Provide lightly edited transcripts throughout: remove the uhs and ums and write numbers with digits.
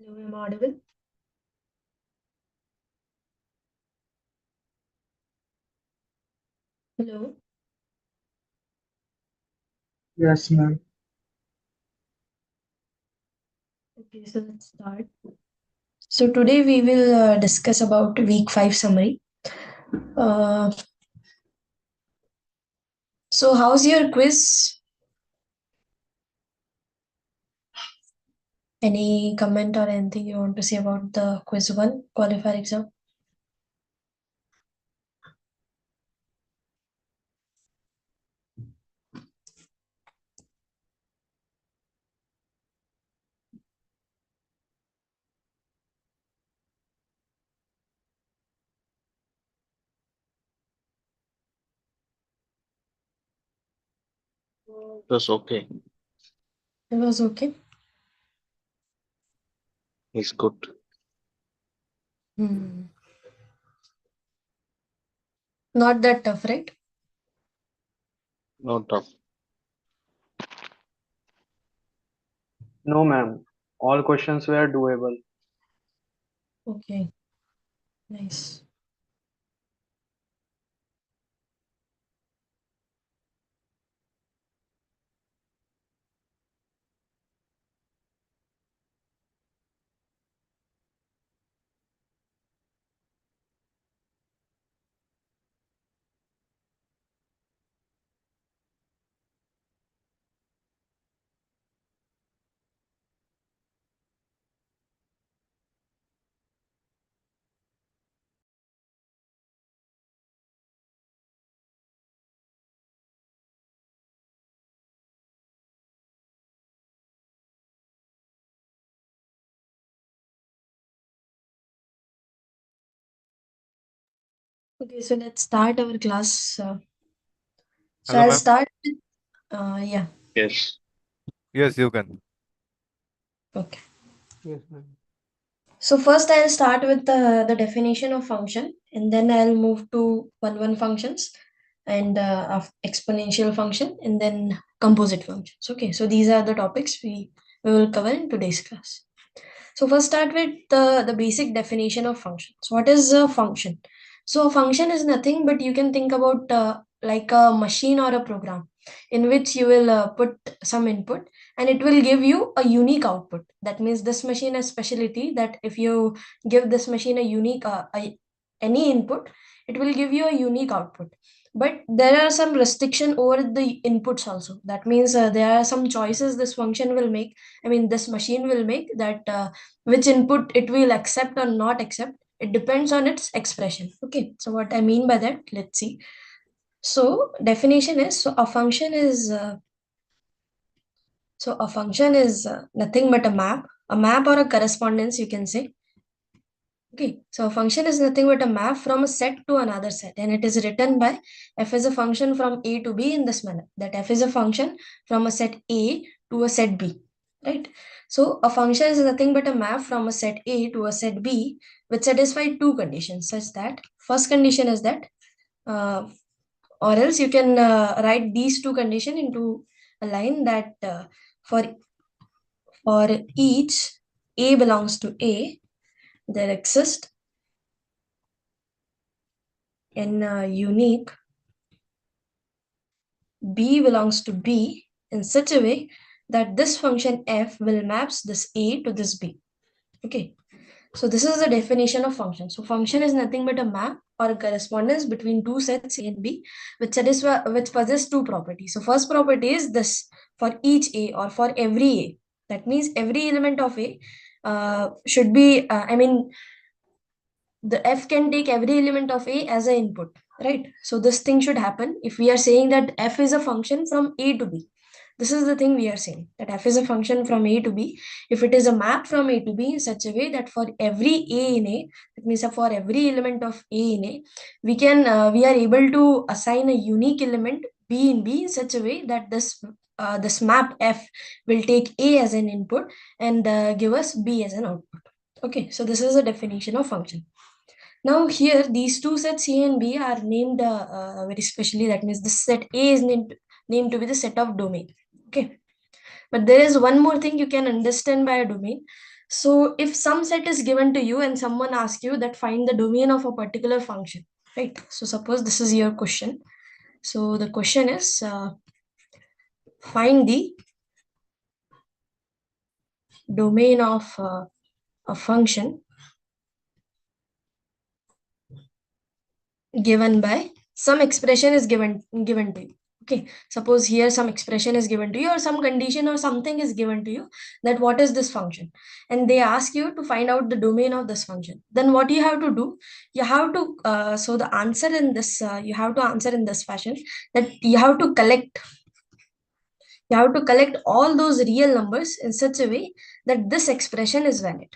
Hello, am I audible? Hello. Yes, ma'am. Okay, so let's start. So today we will discuss about week 5 summary. Uh, so how's your quiz? Any comment or anything you want to say about the quiz 1 qualifier exam? That's okay. It was okay. It's good. Not that tough, right? Not tough. No, ma'am. All questions were doable. Okay, nice. Okay, so let's start our class. So Hello, I'll ma'am. start with, yeah, Yes. Yes, you can. okay. Yes, ma'am. So first I'll start with the definition of function, and then I'll move to one functions and of exponential function, and then composite functions. Okay, so these are the topics we will cover in today's class. So first start with the basic definition of function. So what is a function? So a function is nothing but you can think about like a machine or a program in which you will put some input and it will give you a unique output. That means this machine has specialty that if you give this machine a unique any input, it will give you a unique output. But there are some restriction over the inputs also. That means there are some choices this function will make. I mean, this machine will make that which input it will accept or not accept. It depends on its expression. Okay, so what I mean by that, let's see. So definition is, a function is nothing but a map or a correspondence, you can say. Okay, so a function is nothing but a map from a set to another set, and it is written by f is a function from a to b in this manner. That f is a function from a set a to a set b, right? So a function is nothing but a map from a set a to a set b, which satisfy two conditions, such that first condition is that, or else you can write these two conditions into a line that for each a belongs to a, there exists an unique b belongs to b in such a way that this function f will maps this a to this b. Okay, so this is the definition of function. So function is nothing but a map or a correspondence between two sets a and b, which possess two properties. So first property is this: for each a or for every a. That means every element of a should be. I mean, the f can take every element of a as an input, right? So this thing should happen if we are saying that f is a function from a to b. This is the thing we are saying, that f is a function from a to b if it is a map from a to b in such a way that for every a in a, that means for every element of a in a, we are able to assign a unique element b in b in such a way that this map f will take a as an input and give us b as an output. Okay, so this is the definition of function. Now here, these two sets A and B are named very specially. That means the set A is named to be the set of domain. Okay. But there is one more thing you can understand by a domain. So if some set is given to you and someone asks you that find the domain of a particular function, right? So suppose this is your question. So the question is find the domain of a function given by some expression is given to you. Okay, suppose here some expression is given to you or some condition or something is given to you, that what is this function, and they ask you to find out the domain of this function. Then what you have to do, you have to so the answer in this you have to answer in this fashion, that you have to collect all those real numbers in such a way that this expression is valid,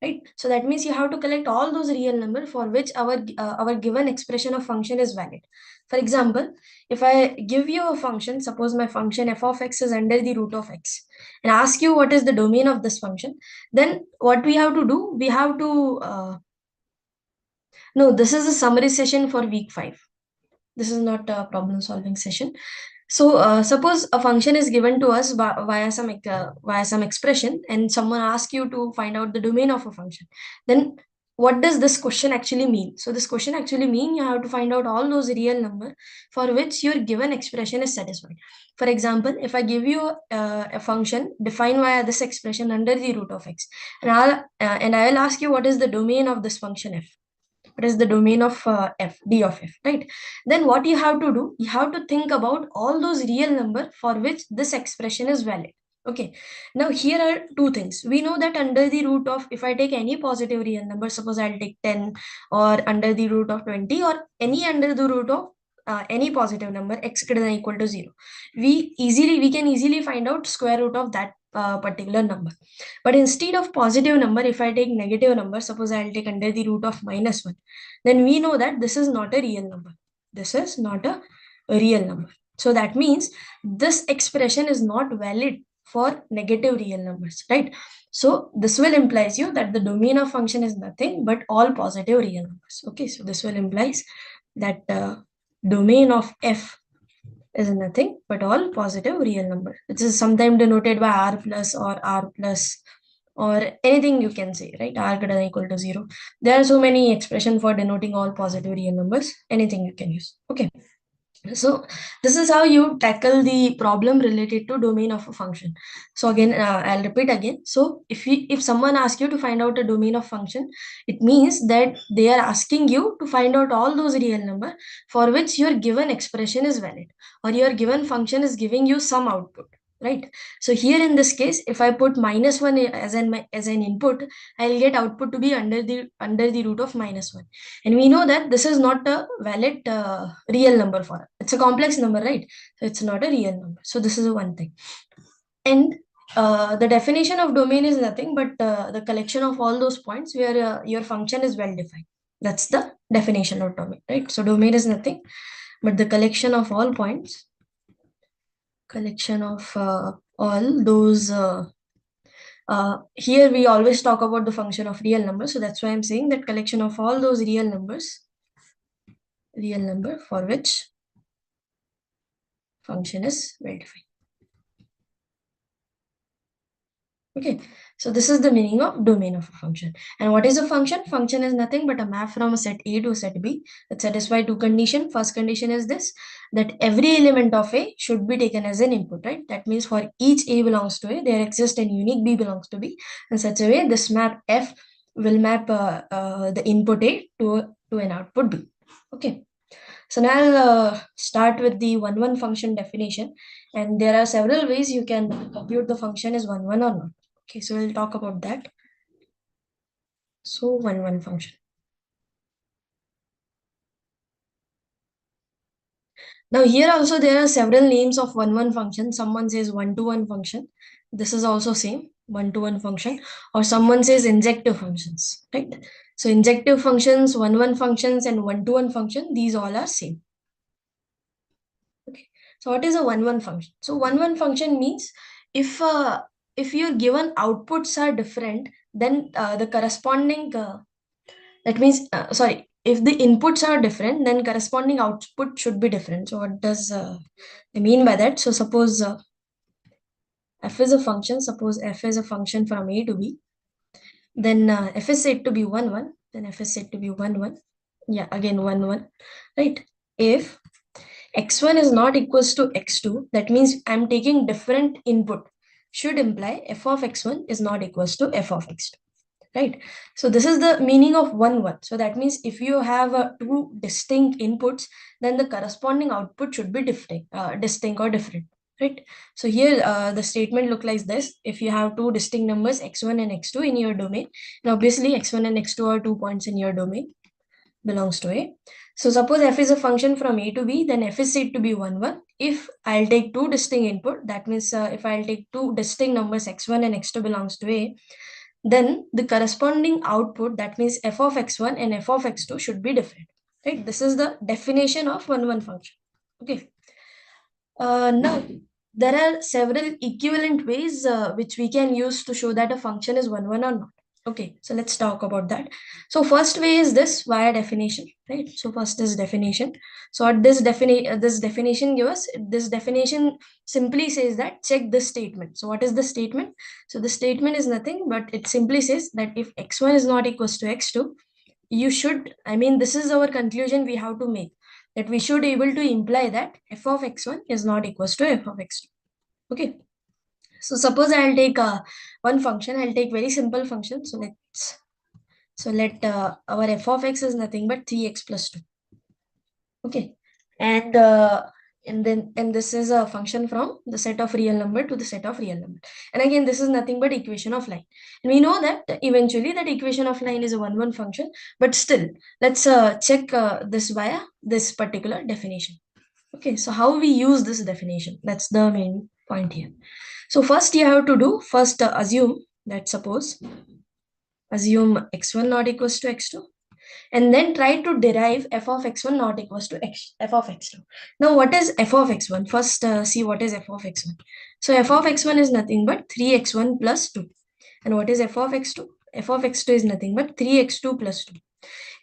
right? So that means you have to collect all those real number for which our given expression of function is valid. For example, if I give you a function, suppose my function f of x is under the root of x, and ask you what is the domain of this function, then what we have to do, we have to no, this is a summary session for week 5. This is not a problem solving session. So suppose a function is given to us via some expression, and someone asks you to find out the domain of a function. Then what does this question actually mean? So this question actually mean you have to find out all those real number for which your given expression is satisfied. For example, if I give you a function defined via this expression under the root of x, and I will ask you what is the domain of this function f. What is the domain of f, d of f, right? Then what you have to do, you have to think about all those real number for which this expression is valid. Okay, now here are two things. We know that under the root of, if I take any positive real number, suppose I'll take 10, or under the root of 20, or any under the root of any positive number x greater than or equal to 0, we can easily find out square root of that particular number. But instead of positive number, if I take negative number, suppose I'll take under the root of -1, then we know that this is not a real number. This is not a real number. So that means this expression is not valid for negative real numbers, right? So this will implies you that the domain of function is nothing but all positive real numbers. Okay, so this will implies that domain of f is nothing but all positive real number, which is sometimes denoted by r plus or anything you can say, right? R greater than or equal to 0. There are so many expressions for denoting all positive real numbers, anything you can use. Okay. So this is how you tackle the problem related to domain of a function. So again, I'll repeat again. So if someone asks you to find out a domain of function, it means that they are asking you to find out all those real number for which your given expression is valid, or your given function is giving you some output, right? So here in this case, if I put -1 as an input, I'll get output to be under the root of -1, and we know that this is not a valid real number for us. It's a complex number, right? So it's not a real number. So this is one thing. And the definition of domain is nothing but the collection of all those points where your function is well defined. That's the definition of domain, right? So domain is nothing but the collection of all points, collection of all those here we always talk about the function of real numbers, so that's why I'm saying that collection of all those real numbers, real number for which function is well defined. Okay, so this is the meaning of domain of a function. And what is a function? Function is nothing but a map from a set A to set B that satisfy two conditions. First condition is this, that every element of A should be taken as an input, right? That means for each A belongs to A, there exists a unique B belongs to B. In such a way, this map F will map the input A to an output B. Okay. So now I'll start with the 1-1 function definition, and there are several ways you can compute the function is 1-1 or not. Okay, so we'll talk about that. So 1-1 function. Now here also there are several names of 1-1 function. Someone says 1-to-1 function. This is also same 1-to-1 function, or someone says injective functions, right? So injective functions, 1-1 functions, and 1-to-1 function, these all are same. Okay. So what is a 1-1 function? So 1-1 function means if your given outputs are different, then the corresponding that means sorry, if the inputs are different, then corresponding output should be different. So what does I mean by that? So suppose f is a function, suppose f is a function from a to b, then f is said to be 1 1, then f is said to be 1 1, yeah, again 1 1, right? If x1 is not equals to x2, that means I'm taking different input, should imply f of x1 is not equals to f of x2, right? So this is the meaning of 1 1. So that means if you have two distinct inputs, then the corresponding output should be distinct or different, right? So here the statement look like this. If you have two distinct numbers x1 and x2 in your domain, and obviously x1 and x2 are 2 points in your domain, belongs to A. So suppose f is a function from A to B, then f is said to be 1 1. If I'll take two distinct input, that means if I'll take two distinct numbers x1 and x2 belongs to A, then the corresponding output, that means f of x1 and f of x2 should be different, right? This is the definition of 1 1 function. Okay. Now there are several equivalent ways which we can use to show that a function is 1 1 or not. Okay, so let's talk about that. So first way is this via definition, right? So first is definition. So what this definition gives us, this definition simply says that check this statement. So what is the statement? So the statement is nothing but it simply says that if x1 is not equals to x2, you should, I mean, this is our conclusion we have to make, that we should able to imply that f of x1 is not equals to f of x2. Okay. So suppose I'll take one function, I'll take very simple function. So let our f of x is nothing but 3x plus 2. Okay. And this is a function from the set of real number to the set of real number. And again, this is nothing but equation of line. And we know that eventually that equation of line is a 1 1 function, but still, let's check this via this particular definition. Okay, so how we use this definition? That's the main point here. So first you have to do, first assume x1 not equals to x2, and then try to derive f of x1 not equals to f of x2. Now what is f of x1? First see what is f of x1. So f of x1 is nothing but 3x1 plus 2. And what is f of x2? F of x2 is nothing but 3x2 plus 2.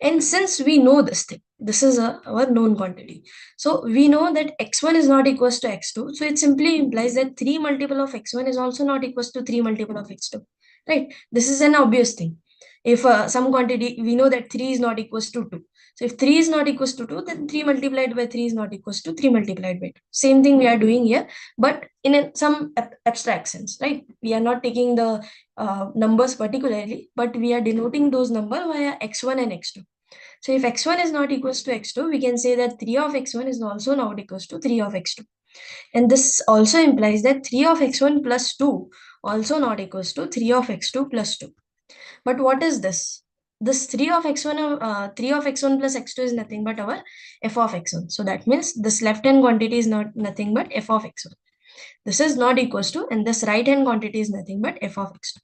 And since we know this thing, this is our known quantity. So we know that x1 is not equals to x2. So it simply implies that 3 multiple of x1 is also not equals to 3 multiple of x2. Right? This is an obvious thing. If some quantity, we know that 3 is not equals to 2. So if 3 is not equals to 2, then 3 multiplied by 3 is not equals to 3 multiplied by 2. Same thing we are doing here, but in some abstract sense, right? We are not taking the numbers particularly, but we are denoting those numbers via x1 and x2. So if x1 is not equals to x2, we can say that 3 of x1 is also not equals to 3 of x2. And this also implies that 3 of x1 plus 2 also not equals to 3 of x2 plus 2. But what is this? This 3 of x1 plus x2 is nothing but our f of x1. So that means this left hand quantity is not nothing but f of x1. This is not equals to, and this right hand quantity is nothing but f of x2.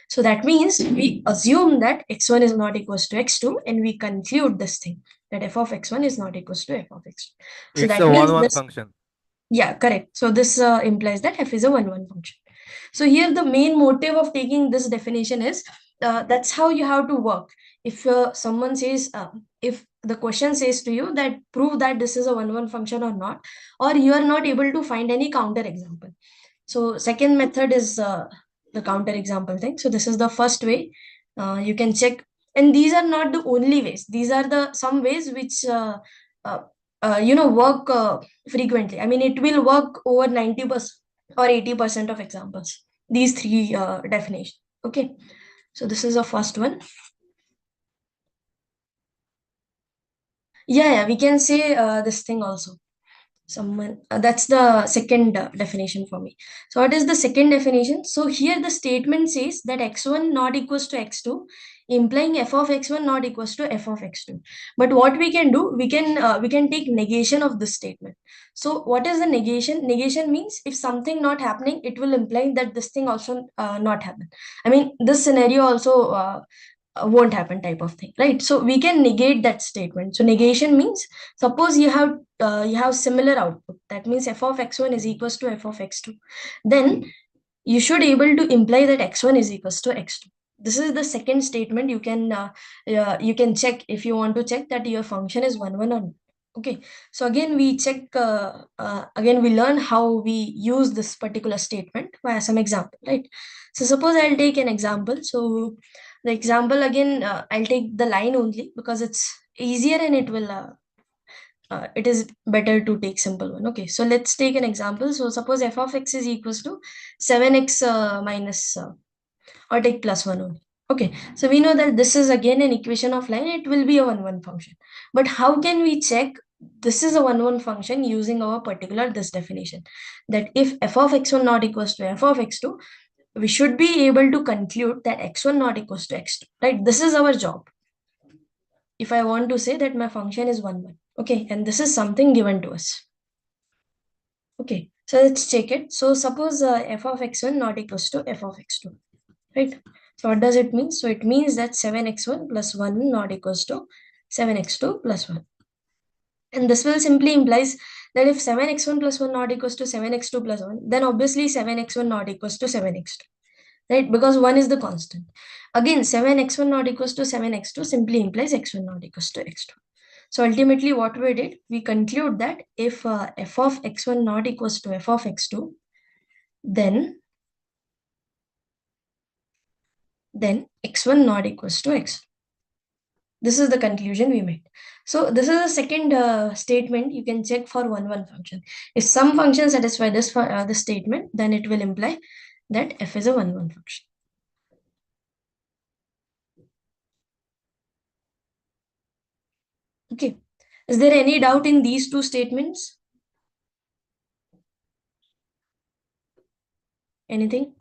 So that means we assume that x1 is not equals to x2, and we conclude this thing that f of x1 is not equals to f of x2. So It's that a means 1 1 this, function. yeah, correct. So this implies that f is a 1 1 function. So here the main motive of taking this definition is that's how you have to work. If someone says, if the question says to you that prove that this is a 1 1 function or not, or you are not able to find any counter example. So second method is the counter example thing. So this is the first way you can check, and these are not the only ways. These are the some ways which uh, work frequently. I mean, it will work over 90% or 80% of examples. These three definitions. Okay, so this is the first one. Yeah, we can say this thing also. Someone that's the second definition for me. So what is the second definition? So here the statement says that x1 not equals to x2, implying f of x1 not equals to f of x2. But what we can do, we can take negation of this statement. So what is the negation? Negation means if something not happening, it will imply that this thing also not happen. I mean, this scenario also won't happen type of thing, right? So we can negate that statement. So negation means, suppose you have similar output, that means f of x1 is equals to f of x2, then you should able to imply that x1 is equals to x2. This is the second statement. You can check if you want to check that your function is 1 1 or not. Okay, so again we check, again we learn how we use this particular statement via some example, right? So suppose I'll take an example. So the example again, I'll take the line only because it's easier and it is better to take simple one. Okay, so let's take an example. So suppose f of x is equals to 7x minus or take plus 1 only. Okay, so we know that this is again an equation of line. It will be a 1 1 function. But how can we check this is a 1 1 function using our particular this definition? That if f of x1 not equals to f of x2, we should be able to conclude that x1 not equals to x2, right? This is our job. If I want to say that my function is 1 1, okay, and this is something given to us. Okay, so let's check it. So suppose f of x1 not equals to f of x2, right? So what does it mean? So it means that 7x1 plus 1 not equals to 7x2 plus 1. And this will simply implies that if 7x1 plus 1 not equals to 7x2 plus 1, then obviously 7x1 not equals to 7x2, right? Because 1 is the constant. Again, 7x1 not equals to 7x2 simply implies x1 not equals to x2. So ultimately what we did, we conclude that if f of x1 not equals to f of x2, then x1 not equals to x. This is the conclusion we made. So this is the second statement you can check for 1 1 function. If some function satisfy this statement, then it will imply that f is a 1 1 function. Okay. Is there any doubt in these two statements? Anything?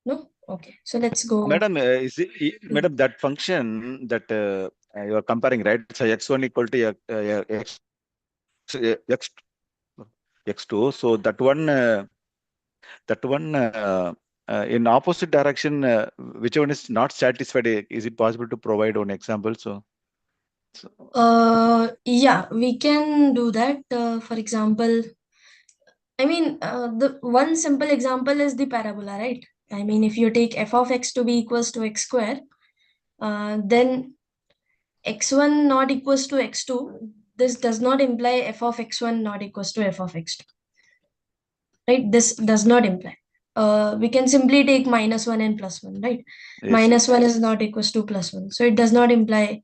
No? Okay. So let's go. Madam, madam, that function that you are comparing, right? So x1 equal to x, x2. So that one in opposite direction, which one is not satisfied? Is it possible to provide one example? Yeah, we can do that. For example, I mean, the one simple example is the parabola, right? I mean, if you take f of x to be equals to x square, then x1 not equals to x2, this does not imply f of x1 not equals to f of x2, right? This does not imply. We can simply take minus 1 and plus 1, right? Yes, Minus 1 is not equals to plus 1. So it does not imply,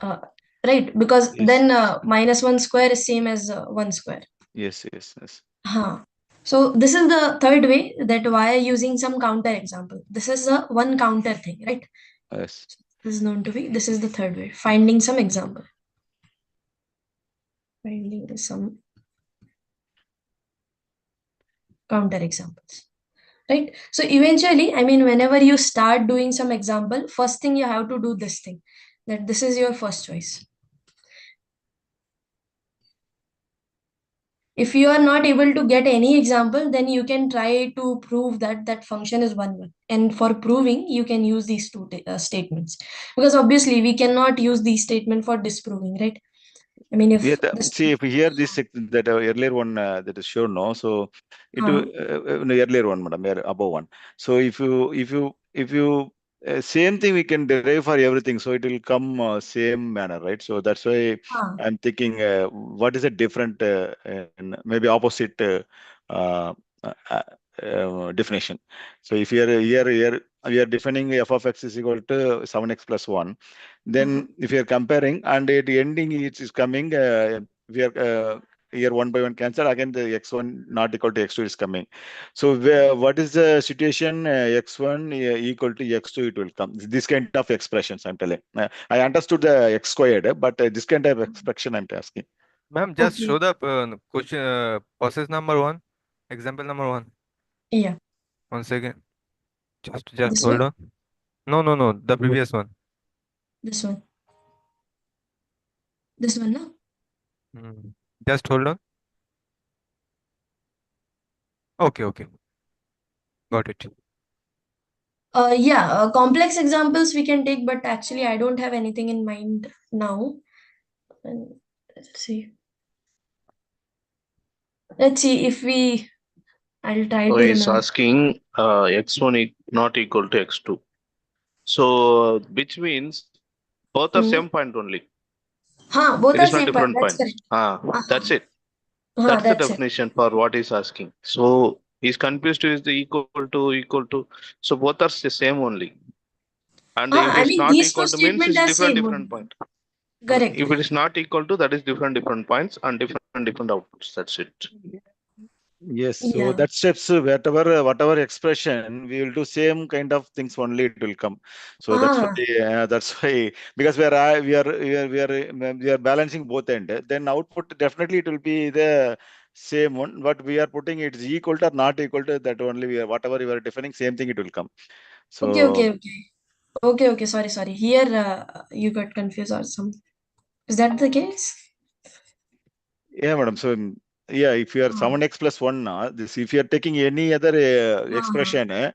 uh, right? Because yes, then minus 1 square is same as 1 square. yes, yes, yes. Huh. So this is the third way that why using some counter example. This is a one counter thing, right? Yes. This is known to be, this is the third way, finding some example. Finding some counter examples, right? So eventually, I mean, whenever you start doing some example, first thing you have to do this thing, that this is your first choice. If you are not able to get any example, then you can try to prove that that function is 1 1. And for proving, you can use these two statements. Because obviously, we cannot use these statements for disproving, right? I mean, if Yeah, this. see, if we hear this that earlier one that is shown, no, so it Uh, no, earlier one, madam, above one. So if you same thing we can derive for everything, so it will come same manner, right? So that's why uh, I'm thinking, what is a different and maybe opposite uh, definition. So if here we are defining f of x is equal to 7x plus 1. Then if you are comparing and at the ending it is coming, we are here one by one cancel, again the x1 not equal to x2 is coming. So what is the situation? X1 equal to x2 it will come. This kind of expressions I'm telling. I understood the x squared, but this kind of expression I'm asking. Ma'am, just okay. show the question process number one, example number one. Yeah. One second. Just This hold one. on. No, the previous one. This one. This one, no? Hmm. Just hold on. Okay. Got it. Yeah, complex examples we can take, but actually I don't have anything in mind now. And let's see. Let's see if we. I'll try So to he's remember. asking x1 not equal to x2. So which means both are Hmm. same point only. Both It are is not same point. different That's point. correct. That's it. That's the That's it. definition for what he's asking. So he's confused is the equal to. So both are the same only. And if it I is mean, not these two equal to means statement it's are different same different only. point. Correct. If it is not equal to, that is different points and different outputs. That's it. Yes, so Yeah. that steps whatever expression we will do same kind of things only it will come. So that's why because we are balancing both end. Then output definitely it will be the same one. But we are putting it's equal to or not equal to that only. Whatever we are defining same thing it will come. So Okay. Sorry. Here you got confused or something. Is that the case? yeah, madam. So yeah, if you are 7x plus 1, if you are taking any other expression,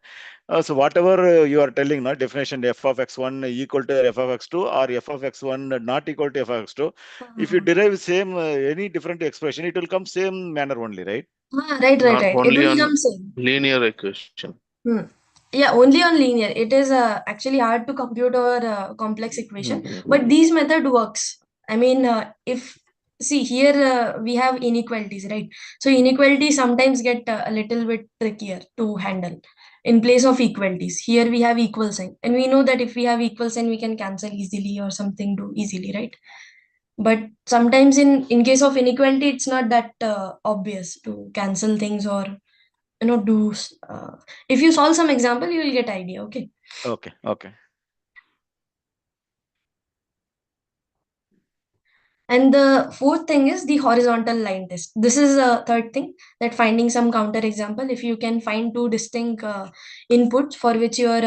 so whatever you are telling, definition f of x1 equal to f of x2 or f of x1 not equal to f of x2, if you derive same any different expression, it will come same manner only, right? Right. Not It only will on come same. linear equation. Yeah, only on linear. It is actually hard to compute over complex equation, but these method works. I mean, if see here we have inequalities, right? So inequalities sometimes get a little bit trickier to handle. In place of equalities, here we have equal sign, and we know that if we have equal sign, we can cancel easily or something do easily, right? But sometimes in case of inequality, it's not that obvious to cancel things or do if you solve some example you will get idea. Okay. Okay. And the fourth thing is the horizontal line test. This is a third thing, that finding some counter example if you can find two distinct inputs for which your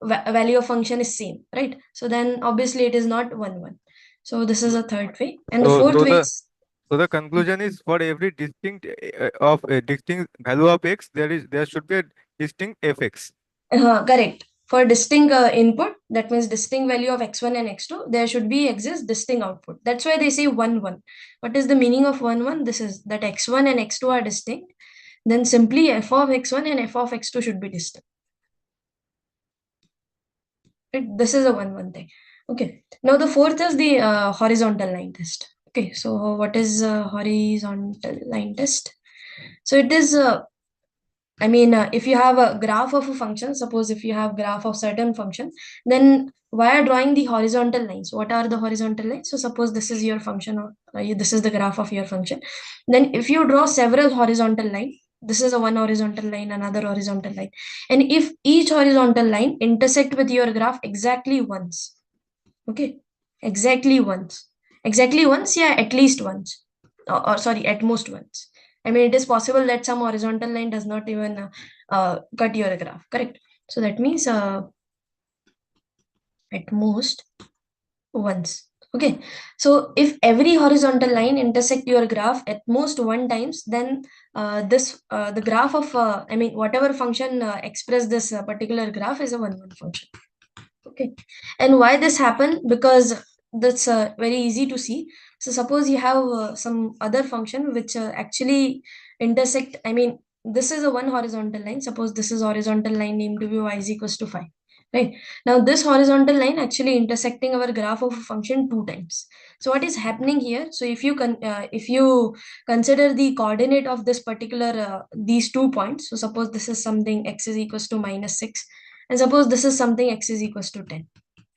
value of function is same, right? So then obviously it is not 1 1. So this is a third way, and the So, fourth so way the is so the conclusion is for every distinct of a distinct value of x, there should be a distinct fx. correct. For distinct input, that means distinct value of x1 and x2, there should be exist distinct output. That's why they say 1 1. What is the meaning of 1 1? This is that x1 and x2 are distinct. Then simply f of x1 and f of x2 should be distinct. Right? This is a 1 1 thing. Okay. Now the fourth is the horizontal line test. Okay. So what is horizontal line test? So it is if you have a graph of a function, suppose if you have graph of certain function, then while drawing the horizontal lines, what are the horizontal lines? So suppose this is your function, or this is the graph of your function. Then if you draw several horizontal lines, this is a one horizontal line, another horizontal line. And if each horizontal line intersect with your graph exactly once, okay, exactly once, yeah, at least once, or sorry, at most once. I mean, it is possible that some horizontal line does not even cut your graph, correct? So that means at most once. Okay. So if every horizontal line intersect your graph at most one times, then the graph of whatever function express this particular graph is a 1 1 function. Okay. And why this happened? Because that's very easy to see. So suppose you have some other function which actually intersect. I mean, this is a one horizontal line. Suppose this is horizontal line named to be y is equals to 5. Right. Now this horizontal line actually intersecting our graph of a function two times. So what is happening here? So if you consider the coordinate of this particular these 2 points. So suppose this is something x is equals to -6, and suppose this is something x is equals to 10,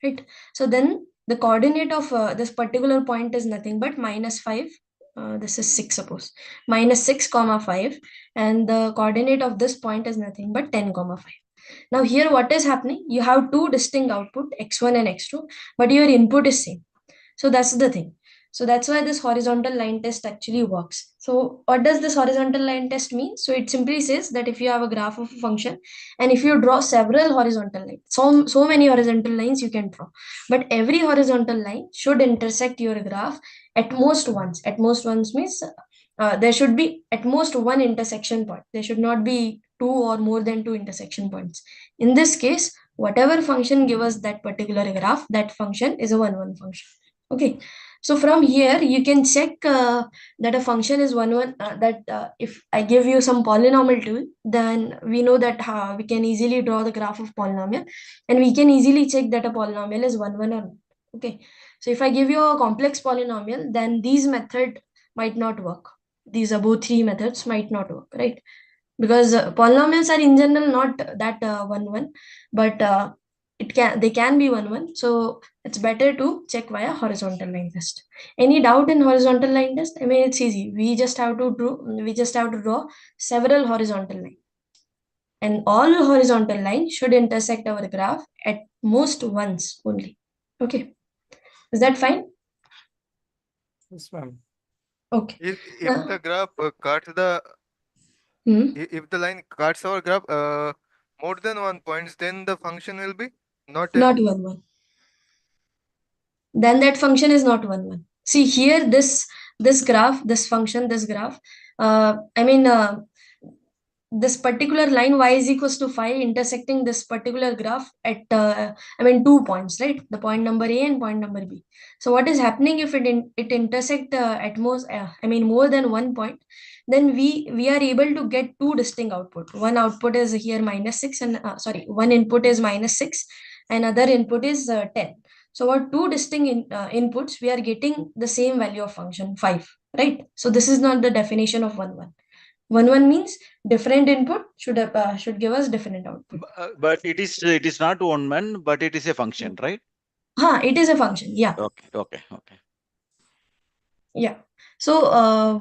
right? So then the coordinate of this particular point is nothing but -5. This is 6, suppose -6 comma 5, and the coordinate of this point is nothing but 10 comma 5. Now here what is happening? You have two distinct output, x1 and x2, but your input is same. So that's the thing. So that's why this horizontal line test actually works. So what does this horizontal line test mean? So it simply says that if you have a graph of a function, and if you draw several horizontal lines, so many horizontal lines you can draw, but every horizontal line should intersect your graph at most once. At most once means there should be at most one intersection point. There should not be two or more than two intersection points. In this case, whatever function give us that particular graph, that function is a 1 1 function. Okay. So from here you can check that a function is 1 1, that if I give you some polynomial tool, then we know that we can easily draw the graph of polynomial, and we can easily check that a polynomial is 1 1 or not. Okay, so if I give you a complex polynomial, then these method might not work. These above three methods might not work, right? Because polynomials are in general not that 1-1, but they can be 1-1. So it's better to check via horizontal line test. Any doubt in horizontal line test? I mean, it's easy. We just have to draw several horizontal lines, and all horizontal lines should intersect our graph at most once only. Okay, is that fine? Yes, ma'am. Okay. If the graph cuts the Hmm. if the line cuts our graph more than 1 points, then the function will be not Not 1-1. Then that function is not 1-1. See here, this graph, this function, this graph. This particular line y is equals to 5 intersecting this particular graph at 2 points, right? The point number A and point number B. So what is happening if it intersect at most more than 1 point, then we are able to get two distinct output. One output is here -6 and one input is -6 and other input is 10. So what two distinct inputs, we are getting the same value of function 5, right? So this is not the definition of 1-1. 1-1 means different input should give us different output. But it is not 1-1, but it is a function, right? It is a function. Yeah. Okay. Yeah. So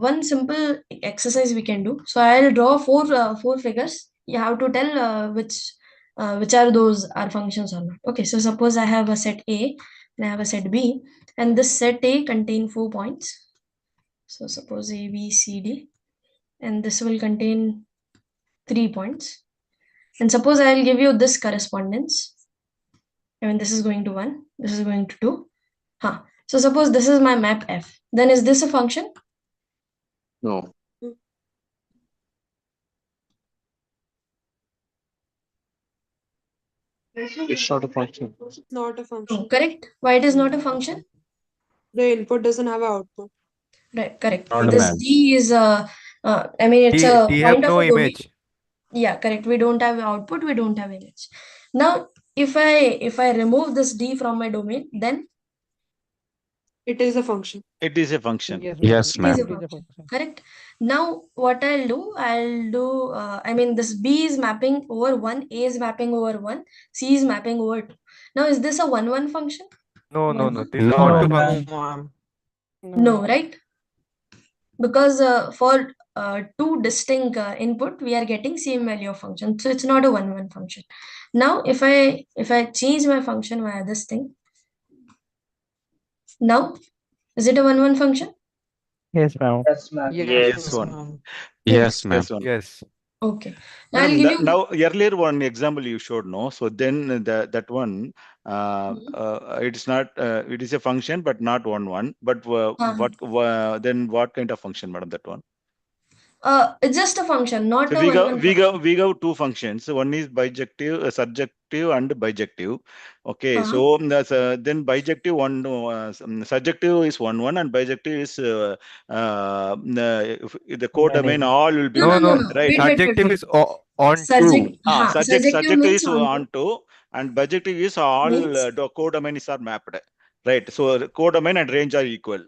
one simple exercise we can do. So I'll draw four figures. You have to tell which are those are functions or not. Okay. So suppose I have a set A and I have a set B, and this set A contain 4 points. So suppose A, B, C, D, and this will contain 3 points. And suppose I'll give you this correspondence. This is going to 1, this is going to 2. So suppose this is my map F. Then is this a function? No. It's not a function. It's not a function. No, correct. Why it is not a function? The input doesn't have output. Right, correct. Not This ma'am. D is it's a D have point of no a domain. image. Yeah, correct. We don't have output, we don't have image. Now, if I remove this D from my domain, then It is a function. It is a function. Yes, it is a ma'am. function. Correct. Now, what I'll do, this B is mapping over 1, A is mapping over 1, C is mapping over 2. Now, is this a 1-1 function? No. One-one? This is not a function. ma'am. No, right? Because for two distinct input, we are getting same value of function. So it's not a 1-1 function. Now, if I change my function via this thing, now, is it a 1-1 function? Yes, ma'am. Yes, ma'am. Yes, one. Yes, ma'am. Yes, one. Yes. Okay. Now I'll give you. Now, earlier one example you showed, no? So then that one, it is not, it is a function, but not 1-1. But then what kind of function, madam, that one? It's just a function, not So a 1-1 function. we got two functions. One is bijective, surjective, and bijective. Okay, so then bijective one, surjective is 1-1, and bijective is the codomain all will be No. right. Wait. Subjective is on Surjective, two. Subjective means is on to, and bijective is all means the codomains are mapped, right? So codomain and range are equal.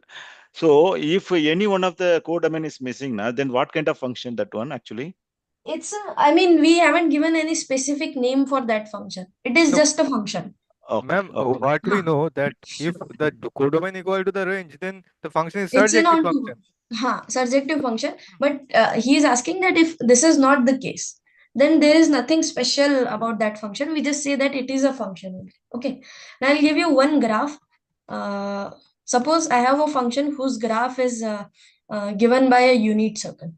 So if any one of the codomain is missing, then what kind of function that one actually? it's we haven't given any specific name for that function. It is No. just a function. Okay. Ma'am, what we know that if the codomain equal to the range, then the function is It's an surjective onto function. surjective function. But he is asking that if this is not the case, then there is nothing special about that function. We just say that it is a function only. Okay. Now I'll give you one graph. Suppose I have a function whose graph is given by a unit circle.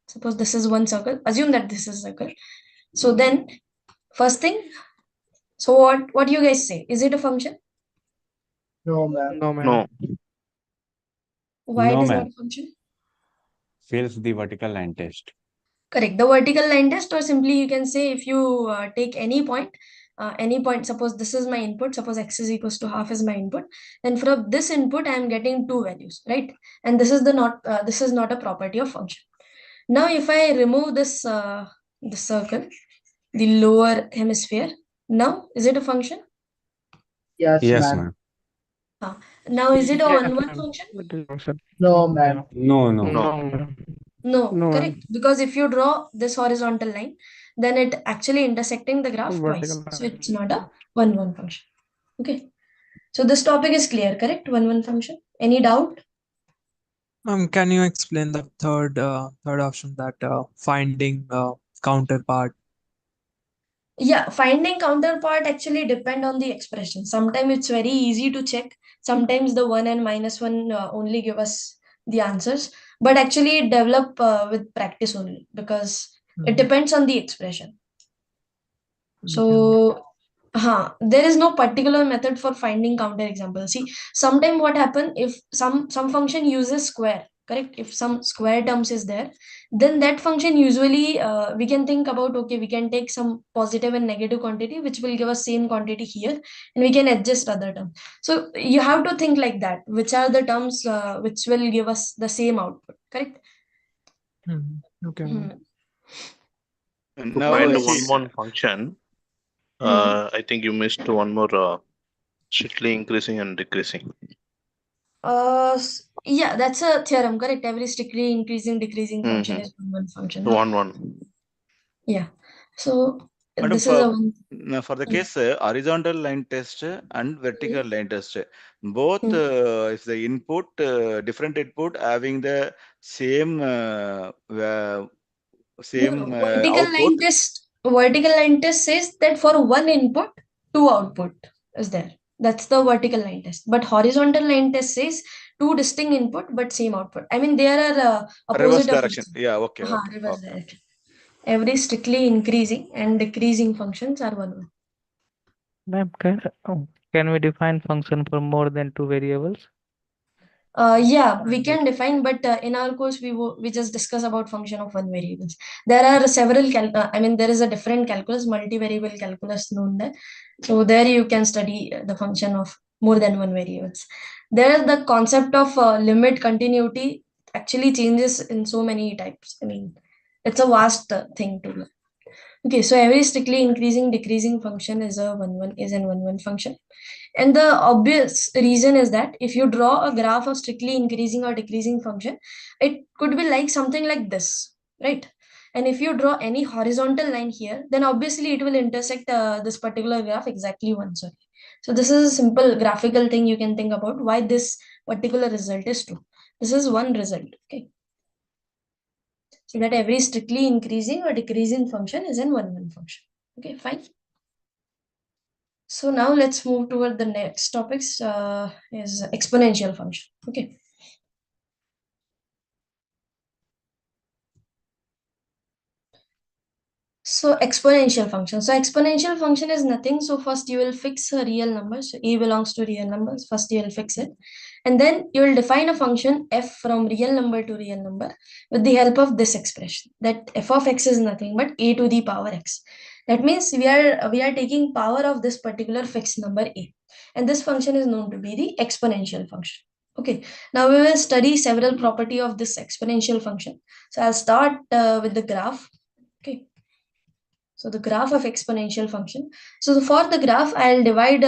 Suppose this is one circle. Assume that this is a circle. So then, first thing. So what do you guys say? Is it a function? No, ma'am. No. Why No, it is ma'am. not a function? Fails the vertical line test. Correct. The vertical line test, or simply you can say if you take any point, suppose this is my input, suppose x is equals to half is my input, then from this input I am getting two values, right? And this is not a property of function. Now if I remove this circle, the lower hemisphere, now is it a function? Yes, Yes, ma'am. ma'am. Now is it a 1-1 function? No, ma'am. No, no. No. No, No, correct. Because if you draw this horizontal line, then it actually intersecting the graph twice. So it's not a 1-1 function. Okay. So this topic is clear, correct? 1-1 function. Any doubt? Can you explain the third option, that finding counterpart? Yeah, finding counterpart actually depend on the expression. Sometimes it's very easy to check. Sometimes the 1 and -1 only give us the answers. But actually it develop with practice only because it depends on the expression. So there is no particular method for finding counter example. See, sometime what happen if some function uses square, correct? If some square terms is there, then that function usually we can think about, okay, we can take some positive and negative quantity which will give us same quantity here, and we can adjust other term. So you have to think like that, which are the terms which will give us the same output, correct? Okay. Hmm. And To now find a see, 1-1 function, Hmm. I think you missed one more strictly increasing and decreasing. Yeah, that's a theorem, correct? Every strictly increasing, decreasing function is 1-1 function. Huh? 1-1. Yeah. So madam, this is a one. for the case horizontal line test and vertical line test, both Hmm. if the input different input having the same same output. Vertical line test says that for one input, two output is there. That's the vertical line test. But horizontal line test says two distinct input but same output. I mean, there are Reverse opposite of direction. each Yeah, okay, other. okay, Reverse okay. direction. Every strictly increasing and decreasing functions are 1-1. Ma'am, can we define function for more than two variables? Yeah, we can define, but in our course we just discuss about function of one variables. There are several I mean there is a different calculus, multivariable calculus known there. So there you can study the function of more than one variables. There the concept of limit continuity actually changes in so many types. I mean it's a vast thing to learn. Okay, so every strictly increasing decreasing function is a 1-1 function. And the obvious reason is that if you draw a graph of strictly increasing or decreasing function, it could be like something like this, right? And if you draw any horizontal line here, then obviously it will intersect this particular graph exactly once. Sorry. So this is a simple graphical thing you can think about why this particular result is true. This is one result, okay? So that every strictly increasing or decreasing function is an 1-1 function. Okay, fine. So now let's move toward the next topics is exponential function. Okay. So exponential function. So exponential function is nothing. So first you will fix a real number. So a belongs to real numbers. First you will fix it. And then you will define a function f from real number to real number with the help of this expression. That f of x is nothing but a to the power x. That means we are taking power of this particular fixed number a. And this function is known to be the exponential function. Okay. Now we will study several property of this exponential function. So I'll start with the graph. Okay. So the graph of exponential function. So for the graph, I'll divide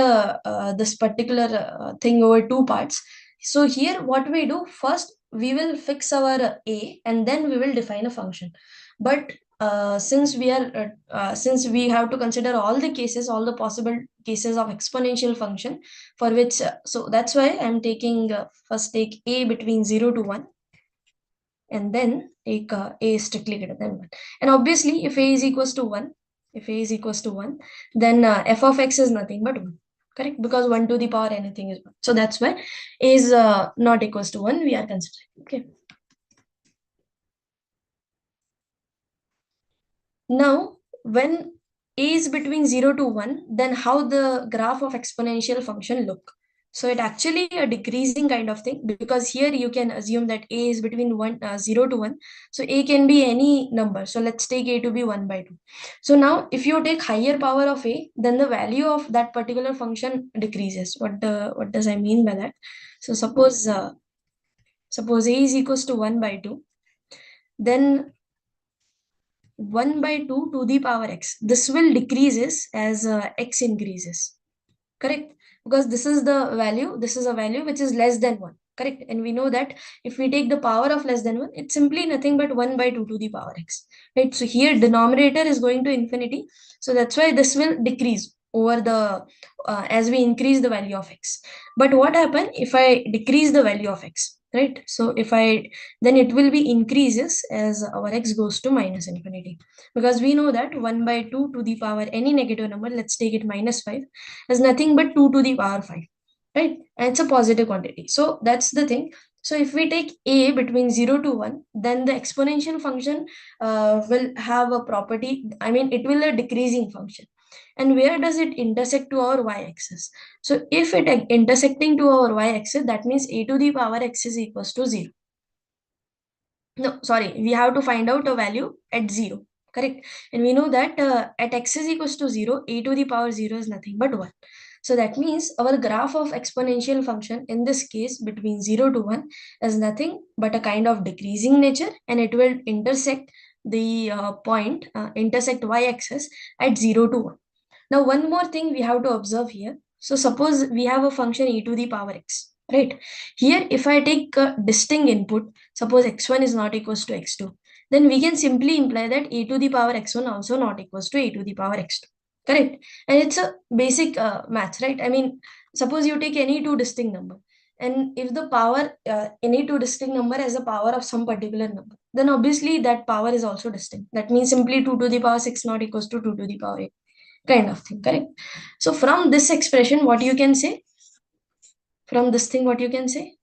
this particular thing over two parts. So here what we do, first we will fix our a and then we will define a function. But since we have to consider all the cases, all the possible cases of exponential function for which, so that's why I'm taking first take a between 0 to 1 and then take a is strictly greater than 1. And obviously if a is equals to 1, if a is equals to 1, then f of x is nothing but 1, correct? Because 1 to the power anything is 1. So that's why a is not equals to 1 we are considering. Okay. Now when a is between 0 to 1, then how the graph of exponential function look? So it actually a decreasing kind of thing, because here you can assume that a is between 0 to 1. So a can be any number. So let's take a to be 1 by 2. So now if you take higher power of a, then the value of that particular function decreases. What does I mean by that? So suppose a is equals to 1 by 2, then 1 by 2 to the power x. This will decreases as x increases. Correct? because this is the value, this is a value which is less than 1, correct? And we know that if we take the power of less than 1, it's simply nothing but 1 by 2 to the power x, right? So here denominator is going to infinity, so that's why this will decrease over the as we increase the value of x. But what happen if I decrease the value of x, right? So if I, then it will be increases as our x goes to minus infinity, because we know that 1 by 2 to the power any negative number, let's take it minus 5, is nothing but 2 to the power 5, right? And it's a positive quantity. So that's the thing. So if we take a between 0 to 1, then the exponential function will have a property, I mean it will a decreasing function. And where does it intersect to our y-axis? So if it intersecting to our y-axis, that means a to the power x is equals to 0. No, sorry, we have to find out a value at 0, correct? And we know that at x is equals to 0, a to the power 0 is nothing but 1. So that means our graph of exponential function in this case between 0 to 1 is nothing but a kind of decreasing nature, and it will intersect the point, intersect y-axis at 0 to 1. Now, one more thing we have to observe here. So suppose we have a function e to the power x, right? Here, if I take a distinct input, suppose x1 is not equals to x2, then we can simply imply that a to the power x1 also not equals to a to the power x2, correct? And it's a basic math, right? I mean, suppose you take any two distinct number, and if the power, any two distinct number has a power of some particular number, then obviously that power is also distinct. That means simply 2 to the power 6 not equals to 2 to the power 8, kind of thing, correct? So from this expression, what you can say? From this thing, what you can say?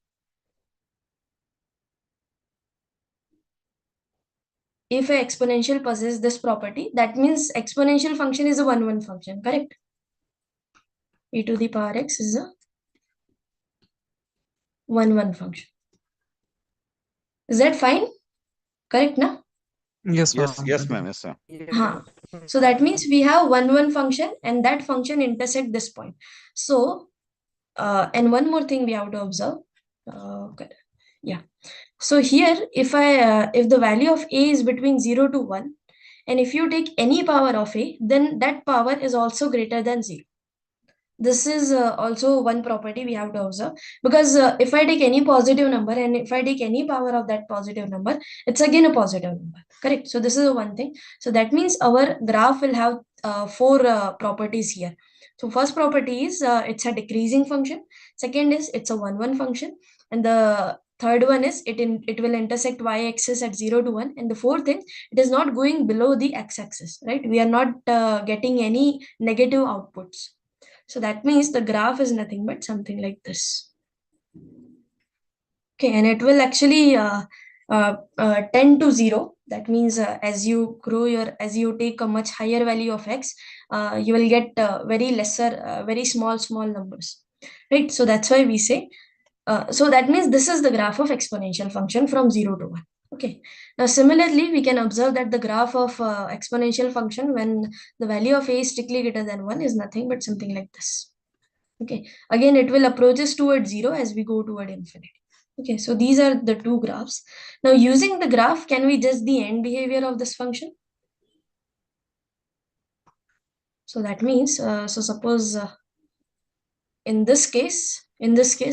If an exponential possesses this property, that means exponential function is a 1-1 function, correct? E to the power x is a 1-1 function. Is that fine? Correct, na? Yes, Yes, ma'am. yes, ma'am. Yes, ma'am. So that means we have 1-1 function, and that function intersect this point. So, and one more thing we have to observe. Okay. Yeah. So here, if the value of a is between 0 to 1, and if you take any power of a, then that power is also greater than 0. This is also one property we have to observe, because if I take any positive number and if I take any power of that positive number, it's again a positive number, correct? So this is one thing. So that means our graph will have four properties here. So first property is it's a decreasing function. Second is it's a 1-1 function, and the third one is it will intersect y-axis at 0 to 1, and the fourth thing, it is not going below the x-axis, right? We are not getting any negative outputs. So that means the graph is nothing but something like this. Okay, and it will actually tend to 0. That means as you grow as you take a much higher value of x, you will get very lesser, very small numbers, right? So that's why we say, so that means this is the graph of exponential function from 0 to 1. Okay. Now, similarly, we can observe that the graph of exponential function when the value of a is strictly greater than 1 is nothing but something like this. Okay, again it will approaches towards 0 as we go toward infinity. Okay, so these are the two graphs. Now using the graph, can we judge the end behavior of this function? So that means, so suppose in this case,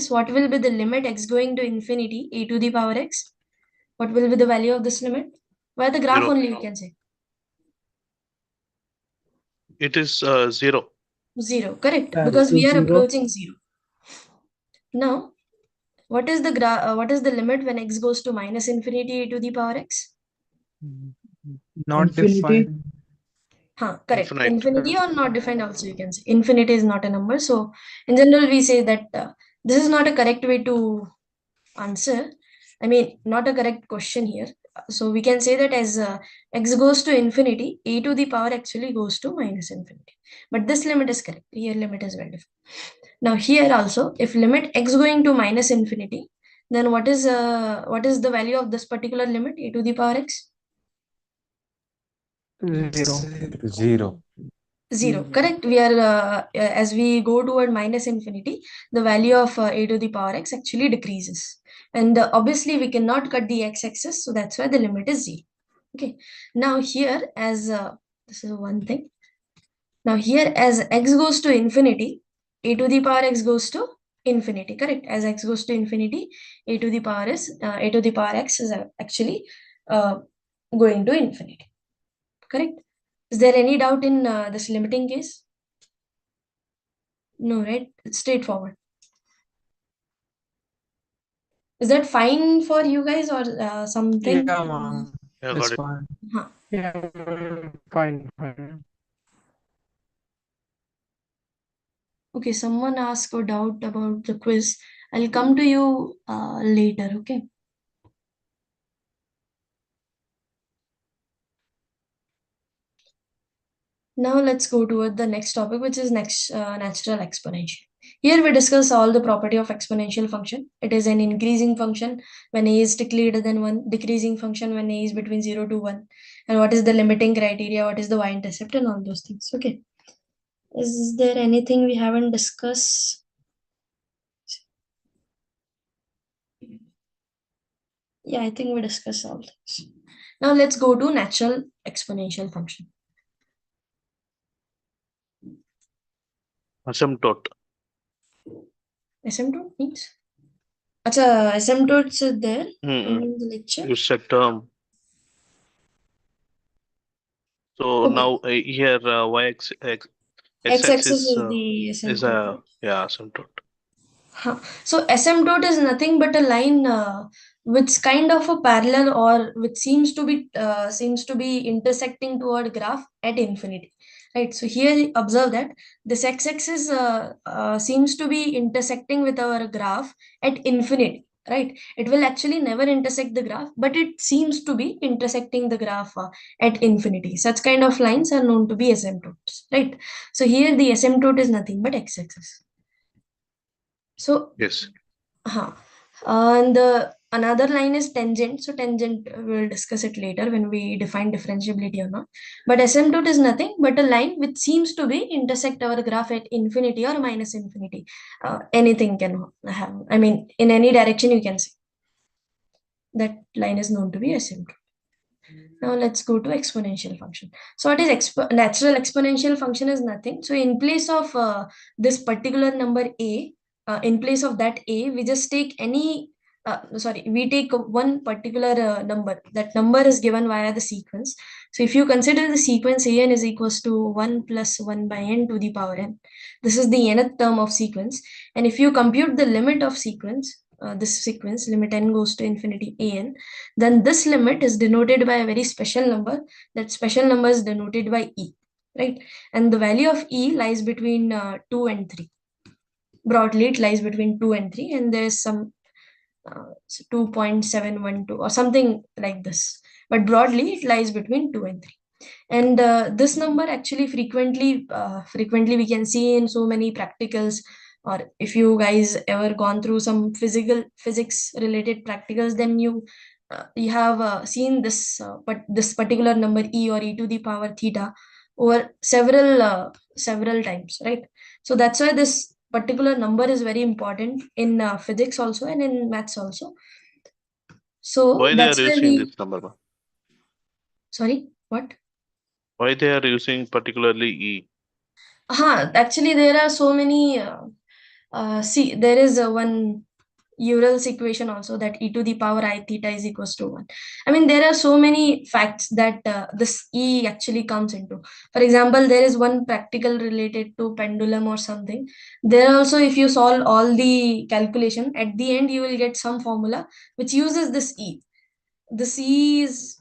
what will be the limit x going to infinity a to the power x? What will be the value of this limit? Where the graph 0. only you can say. It is 0. 0, correct, Yeah, because so we are 0. approaching 0. Now, what is the what is the limit when x goes to minus infinity a to the power x? Not Infinity. defined. Correct. Infinite. Infinity or not defined also you can say. Infinity is not a number. So in general, we say that this is not a correct way to answer. I mean, not a correct question here. So we can say that as x goes to infinity, a to the power actually goes to minus infinity. But this limit is correct. Here limit is well defined. Now here also, if limit x going to minus infinity, then what is the value of this particular limit a to the power x? 0. 0, correct. We are as we go toward minus infinity, the value of a to the power x actually decreases, and obviously we cannot cut the x-axis, so that's why the limit is 0. Okay. Now here, as this is one thing. Now here, as x goes to infinity, a to the power x goes to infinity, correct? As x goes to infinity, a to the power x is actually going to infinity, correct? Is there any doubt in this limiting case? No, right? It's straightforward. Is that fine for you guys or something? Yeah, ma'am. Yeah, It's got it. fine. Huh. Yeah, fine, fine. Okay, someone asked a doubt about the quiz. I'll come to you later, okay? Now let's go toward the next topic, which is natural exponential. Here we discuss all the property of exponential function. It is an increasing function when a is strictly greater than 1, decreasing function when a is between 0 to 1, and what is the limiting criteria, what is the y-intercept, and all those things. Okay. Is there anything we haven't discussed? Yeah, I think we discussed all this. Now let's go to natural exponential function. Asymptote. Asymptote means? Acha, asymptotes are there Mm-mm. in the lecture. It's a term. So Okay. now here X-axis x-axis is the is asymptote. a asymptote. Huh. So asymptote is nothing but a line which kind of a parallel or which seems to be intersecting toward graph at infinity, right? So here observe that this x-axis seems to be intersecting with our graph at infinity, right? It will actually never intersect the graph, but it seems to be intersecting the graph at infinity. Such kind of lines are known to be asymptotes, right? So here the asymptote is nothing but x-axis. So Yes. and another line is tangent. So tangent, we'll discuss it later when we define differentiability or not. But asymptote is nothing but a line which seems to be intersect our graph at infinity or minus infinity. Anything can have. I mean, in any direction you can see. That line is known to be asymptote. Now let's go to exponential function. So what is natural exponential function is nothing. So in place of this particular number a, in place of that a, we just take any, we take one particular number. That number is given via the sequence. So if you consider the sequence an is equals to 1 plus 1 by n to the power n, this is the nth term of sequence. And if you compute the limit of sequence, this sequence limit n goes to infinity an, then this limit is denoted by a very special number. That special number is denoted by e, right? And the value of e lies between 2 and 3. Broadly, it lies between 2 and 3, and there is some 2.712 or something like this. But broadly, it lies between 2 and 3. And this number actually frequently we can see in so many practicals, or if you guys ever gone through some physics related practicals, then you have seen this but this particular number e or e to the power theta over several times, right? So that's why this particular number is very important in physics also and in maths also. So Why they are that's why using this number, ma'am? sorry, what? Why they are using particularly E? Actually, there are so many. See, there is one Ural's equation also, that e to the power I theta is equals to 1. I mean, there are so many facts that this e actually comes into. For example, there is one practical related to pendulum or something. There also, if you solve all the calculation, at the end you will get some formula which uses this e. The c is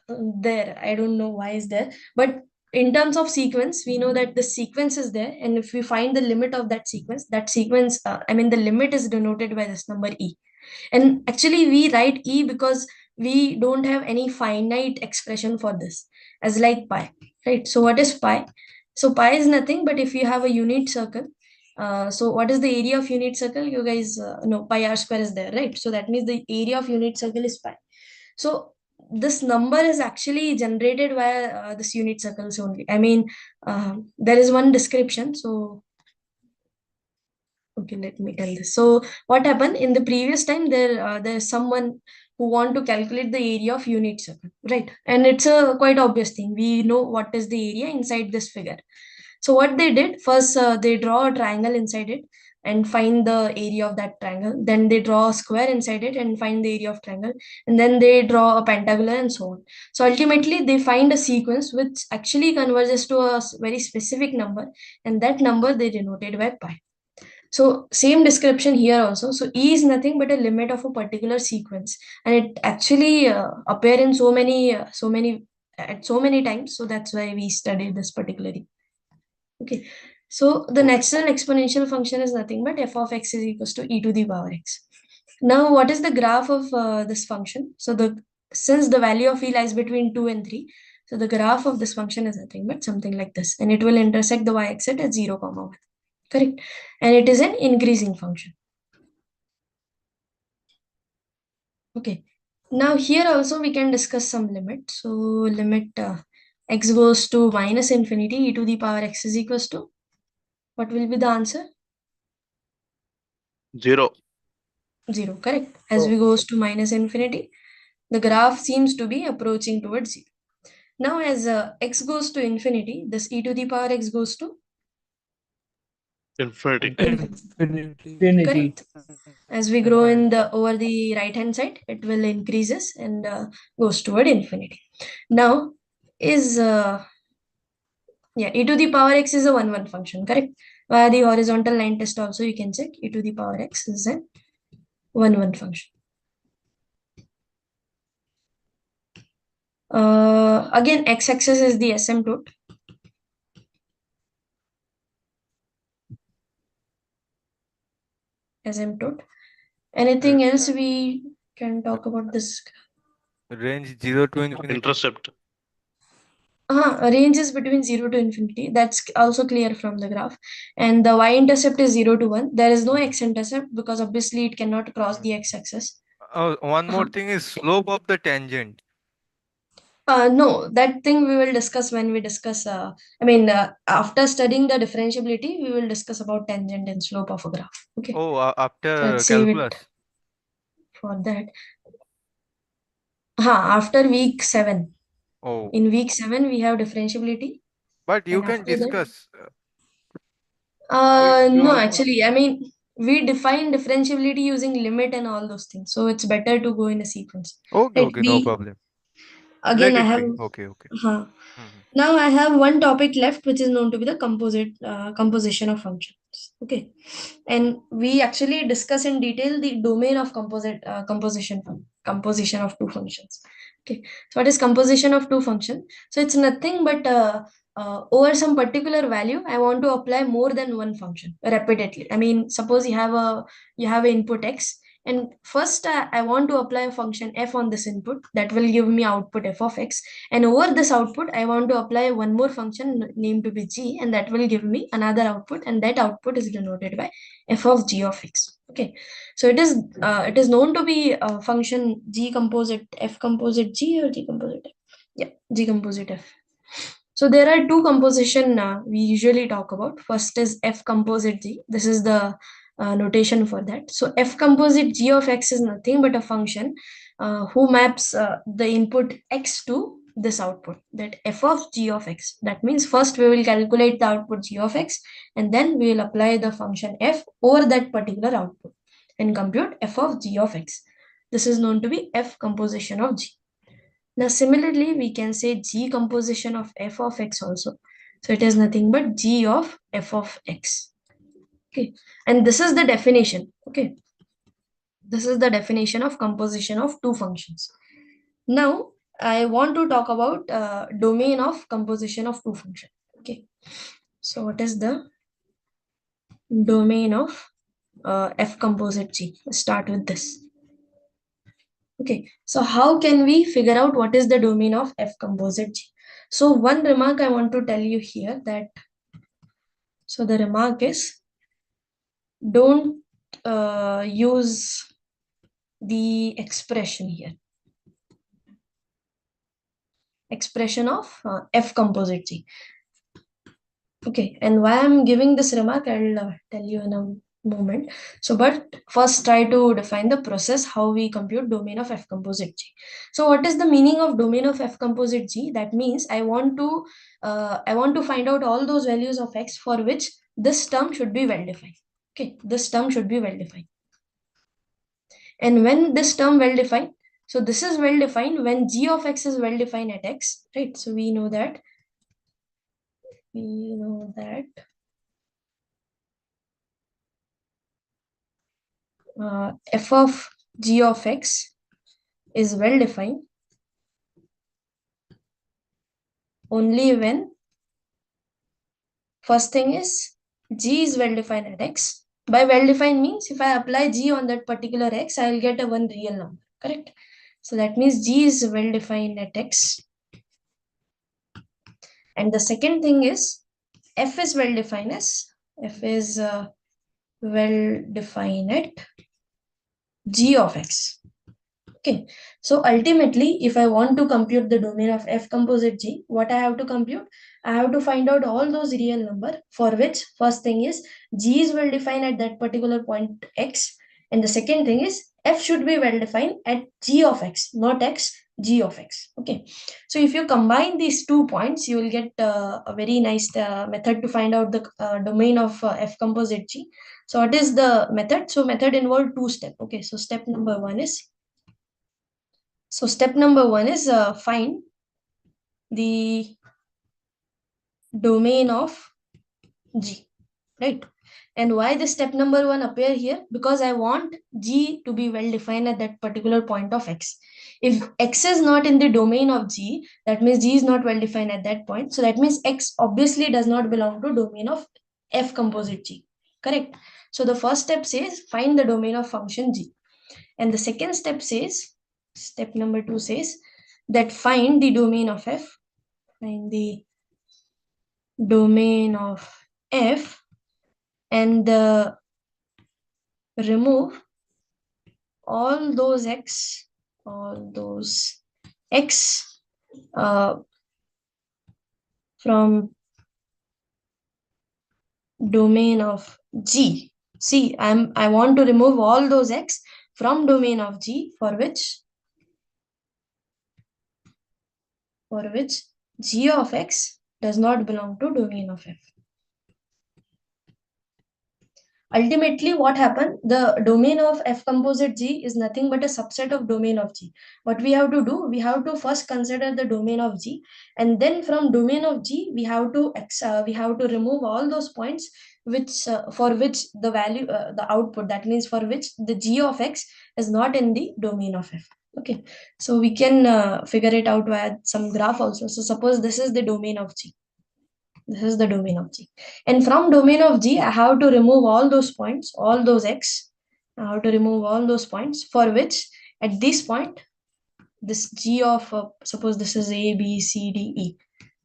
there. I don't know why is there, but in terms of sequence, we know that the sequence is there, and if we find the limit of that sequence, I mean, the limit is denoted by this number e. And actually, we write e because we don't have any finite expression for this, as like pi, right? So what is pi? So pi is nothing but if you have a unit circle. So what is the area of unit circle? You guys know pi r square is there, right? So that means the area of unit circle is pi. So this number is actually generated via this unit circles only. I mean, there is one description. So, okay, let me tell this. So what happened in the previous time, there's someone who want to calculate the area of unit circle, right? And it's a quite obvious thing. We know what is the area inside this figure. So what they did first, they draw a triangle inside it and find the area of that triangle. Then they draw a square inside it and find the area of triangle. And then they draw a pentagon and so on. So ultimately they find a sequence which actually converges to a very specific number, and that number they denoted by pi. So same description here also. So E is nothing but a limit of a particular sequence, and it actually appear in so many at so many times. So that's why we studied this particularly. Okay. So the natural exponential function is nothing but f of x is equals to e to the power x. Now, what is the graph of this function? So since the value of e lies between 2 and 3, so the graph of this function is nothing but something like this, and it will intersect the y-axis at 0, 1. Correct. And it is an increasing function. Okay. Now here also we can discuss some limit. So limit x goes to minus infinity, e to the power x is equals to, what will be the answer? 0. 0. Correct. As we goes to minus infinity, the graph seems to be approaching towards 0. Now as x goes to infinity, this e to the power x goes to Infinity. Infinity. correct. As we grow in the over the right hand side, it will increases and goes toward infinity. Now is yeah, e to the power x is a 1 function, correct? Via the horizontal line test also you can check e to the power x is a 1 function. Again, x-axis is the asymptote. Asymptote. Anything else we can talk about this? Range 0 to infinity. Intercept. Range is between 0 to infinity. That's also clear from the graph. And the y-intercept is 0 to 1. There is no x-intercept because obviously it cannot cross the x-axis. One more thing is slope of the tangent. No, that thing we will discuss when we discuss, after studying the differentiability, we will discuss about tangent and slope of a graph. Okay. Oh, So after let's save it calculus. for that. After week 7. Oh, In week 7, we have differentiability. but you And can after that, discuss. You no, are- actually, we define differentiability using limit and all those things. So it's better to go in a sequence. Okay, Right. okay, no problem. Again, Let I it have, be. Okay, okay. Mhm. now I have one topic left, which is known to be the composition of functions. Okay. And we actually discuss in detail the domain of composition of two functions. Okay. So what is composition of two functions? So it's nothing but over some particular value, I want to apply more than one function repeatedly. Suppose you have an input x, and first I want to apply a function f on this input that will give me output f of x, and over this output I want to apply one more function named to be g, and that will give me another output, and that output is denoted by f of g of x. Okay, so it is known to be a function g composite f composite g or g composite f. Yeah, g composite f. So there are two composition we usually talk about. First is f composite g. This is the notation for that. So f composite g of x is nothing but a function who maps the input x to this output, that f of g of x. That means first we will calculate the output g of x, and then we will apply the function f over that particular output and compute f of g of x. This is known to be f composition of g. Now, similarly, we can say g composition of f of x also. So it is nothing but g of f of x. Okay, and this is the definition. Okay, this is the definition of composition of two functions. Now, I want to talk about domain of composition of two functions. Okay, so what is the domain of f composite g? Let's start with this. Okay, so how can we figure out what is the domain of f composite g? So one remark I want to tell you here that, so the remark is, don't use the expression here. Expression of f composite g. Okay, and why I'm giving this remark, I'll tell you in a moment. So, but first try to define the process how we compute domain of F composite G. So, what is the meaning of domain of F composite G? That means I want to find out all those values of X for which this term should be well defined. Okay, this term should be well defined. And when this term well defined, so this is well defined when G of X is well defined at X, right? So we know that f of G of X is well defined only when first thing is G is well defined at X. By well defined means if I apply G on that particular X, I will get a one real number, correct? So that means G is well defined at X. And the second thing is F is well defined as F is well defined at G of X. Okay, so ultimately, if I want to compute the domain of F composite G, what I have to compute? I have to find out all those real number for which first thing is G is well defined at that particular point X, and the second thing is F should be well defined at G of X, not X, G of X. Okay, so if you combine these 2 points, you will get a very nice method to find out the domain of F composite G. So what is the method? So method involve 2 steps. Okay, so step number 1 is find the domain of G, right? And why the step number 1 appear here? Because I want G to be well defined at that particular point of X. If X is not in the domain of G, that means G is not well defined at that point. So that means X obviously does not belong to domain of F composite G, correct? So the first step says find the domain of function G. And the second step says, step number 2 says that find the domain of F, find the domain of F and remove all those X from domain of G. See, I want to remove all those X from domain of G for which G of X does not belong to domain of F. Ultimately, what happened? The domain of F composite G is nothing but a subset of domain of G. What we have to do, we have to first consider the domain of G, and then from domain of G, we have to remove all those points which for which the value, the output, that means for which the G of X is not in the domain of F. Okay, so we can figure it out via some graph also. So suppose this is the domain of G. This is the domain of G. And from domain of G, I have to remove all those points, all those X. I have to remove all those points for which at this point, this G of, suppose this is A, B, C, D, E,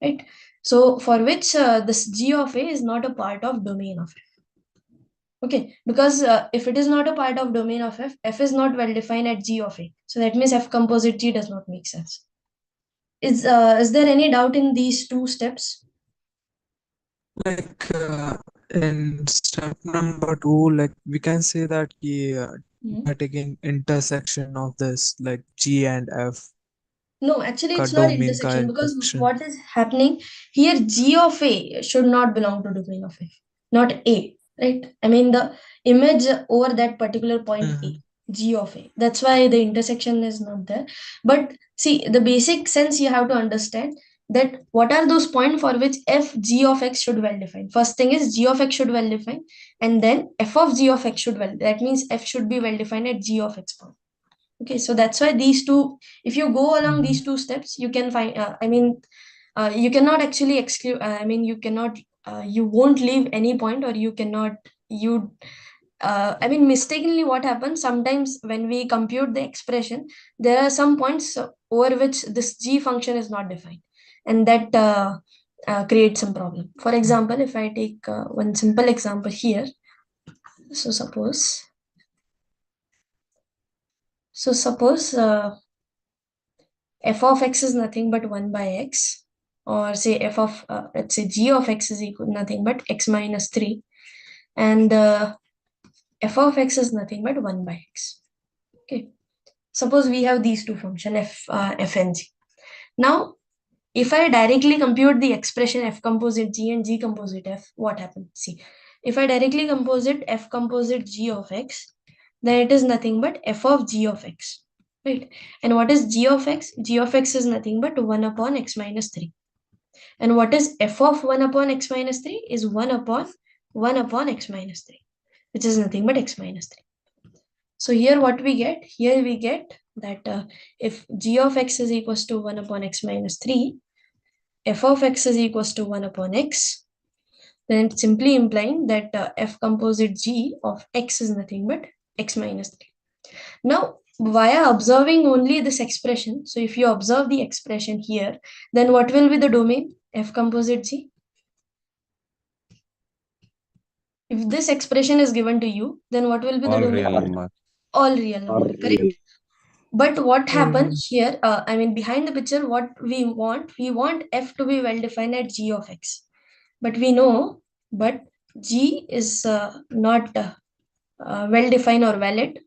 right? So for which this G of A is not a part of domain of F. Okay, because if it is not a part of domain of F, F is not well defined at G of A. So that means F composite G does not make sense. Is there any doubt in these 2 steps? Like in step number 2, like we can say that we are taking intersection of this, like G and F. No, actually, का it's not domain का intersection because intersection. what is happening here, G of A should not belong to domain of F, not A, right? I mean, the image over that particular point A, G of A. That's why the intersection is not there. But see, the basic sense you have to understand that what are those points for which F G of X should well define. First thing is G of X should well define, and then F of G of X should well. That means F should be well defined at G of X point. Okay, so that's why these 2, if you go along these 2 steps, you can find, you cannot actually exclude, you won't leave any point, or you cannot, mistakenly what happens sometimes when we compute the expression, there are some points over which this G function is not defined, and that creates some problem. For example, if I take one simple example here, so suppose f of x is nothing but 1 by x, or say let's say g of x is equal to nothing but x minus 3, and f of x is nothing but 1 by x. Okay. Suppose we have these two functions f and g. Now, if I directly compute the expression f composite g and g composite f, what happens? See, if I directly composite f composite g of x, then it is nothing but f of g of x, right? And what is g of x? G of x is nothing but 1 upon x minus 3. And what is f of 1 upon x minus 3 is 1 upon x minus 3, which is nothing but x minus 3. So here what we get? Here we get that if g of x is equals to 1 upon x minus 3, f of x is equals to 1 upon x, then it's simply implying that f composite g of x is nothing but x minus 3. Now, via observing only this expression, so if you observe the expression here, then what will be the domain f composite g? If this expression is given to you, then what will be the All domain? real number. All real number, correct? But what happens here, I mean, behind the picture, what we want f to be well defined at g of x. But we know, but g is not well defined or valid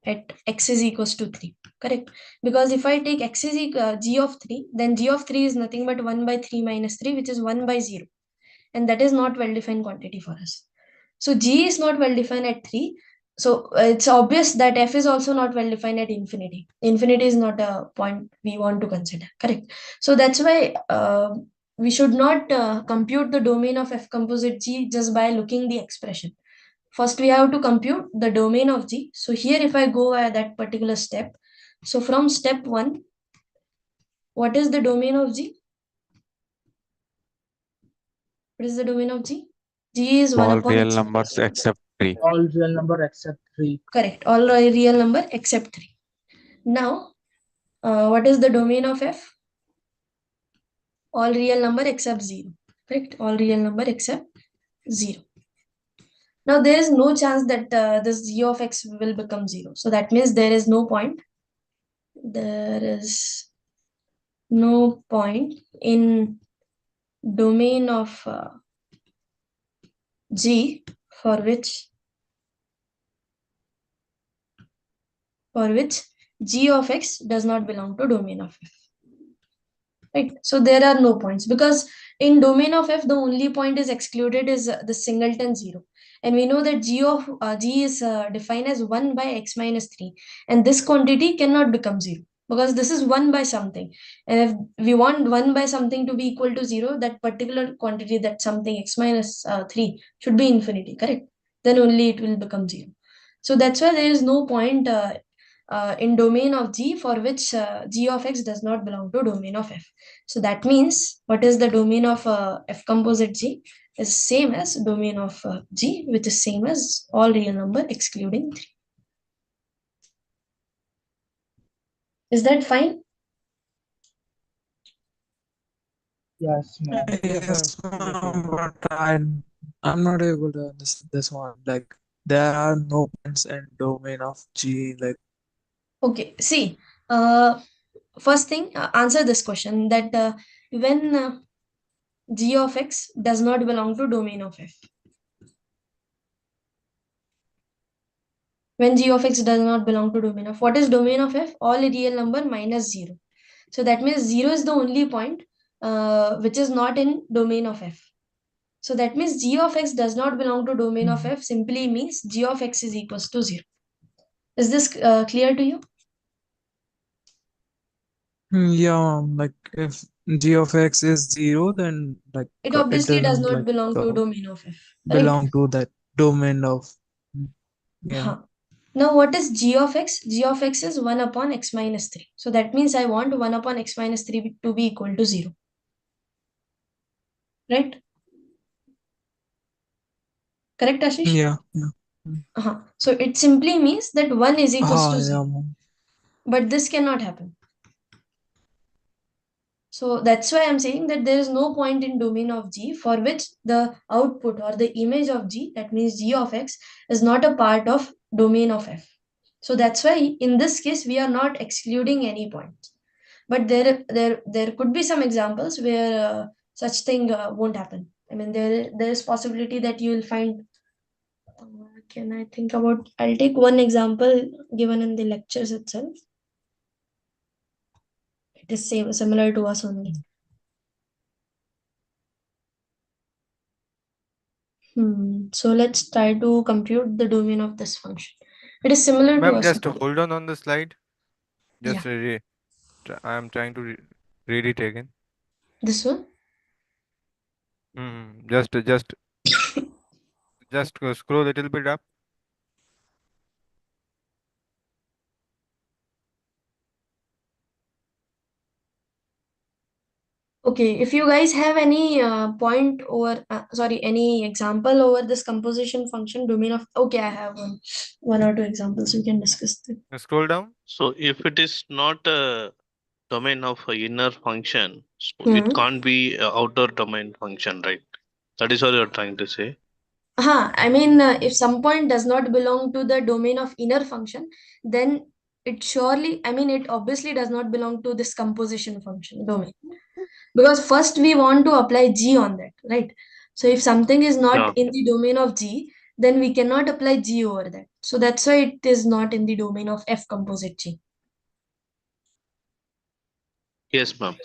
at x is equals to 3, correct? Because if I take x is g of 3, then g of 3 is nothing but 1 by 3 minus 3, which is 1 by 0. And that is not well defined quantity for us. So g is not well defined at 3. So it's obvious that f is also not well defined at infinity. Infinity is not a point we want to consider, correct? So that's why we should not compute the domain of f composite g just by looking the expression. First, we have to compute the domain of g. So here, if I go at that particular step, so from step 1, what is the domain of g? What is the domain of g? G is 1 All upon real x. numbers except 3. All real number except 3. Correct. All real number except 3. Now, what is the domain of f? All real number except 0. Correct. All real number except 0. Now, there is no chance that this g of x will become 0. So that means there is no point. There is no point in domain of g for which g of x does not belong to domain of f. Right. So there are no points because in domain of f, the only point is excluded is the singleton 0. And we know that g of g is defined as 1 by x minus 3. And this quantity cannot become 0 because this is 1 by something. And if we want 1 by something to be equal to 0, that particular quantity, that something x minus 3 should be infinity, correct? Then only it will become 0. So that's why there is no point in domain of g for which g of x does not belong to domain of f. So that means what is the domain of f composite g is same as domain of g, which is same as all real number excluding 3. Is that fine? Yes, ma'am. Yes, ma'am, but I'm not able to understand this one. Like there are no points in domain of G. Like Okay, see, first thing, answer this question that when g of x does not belong to domain of f. When g of x does not belong to domain of, what is domain of f? All real number minus 0. So that means 0 is the only point which is not in domain of f. So that means g of x does not belong to domain of f simply means g of x is equals to 0. Is this clear to you? yeah, like if G of X is 0, then like It it obviously does doesn't not like belong to domain of f. Correct? belong to that domain of yeah. Huh. Now what is g of x? G of x is 1 upon x minus 3. So that means I want 1 upon x minus 3 to be equal to 0. Right? Correct, Ashish? Yeah, yeah. So it simply means that 1 is equals to 0. Yeah, ma'am. But this cannot happen. So that's why I'm saying that there is no point in domain of G for which the output or the image of G, that means G of X, is not a part of domain of F. So that's why in this case, we are not excluding any points. But there could be some examples where such thing won't happen. I mean, there is possibility that you will find can I think about? I'll take one example given in the lectures itself. It is similar to us only. So let's try to compute the domain of this function. It is similar to Ma'am, us. just hold on the slide. Just Yeah. I am trying to read it again. This one? Just scroll a little bit up. Okay, if you guys have any point over, sorry, any example over this composition function domain of, okay, I have one or two examples we can discuss. Scroll down. So if it is not a domain of a inner function, so it Hmm. can't be a outer domain function, right? That is what you're trying to say. I mean, if some point does not belong to the domain of inner function, then it surely, I mean, it obviously does not belong to this composition function domain. Because first we want to apply G on that, right? So if something is not Yeah. in the domain of G, then we cannot apply G over that. So that's why it is not in the domain of F composite G. Yes, ma'am.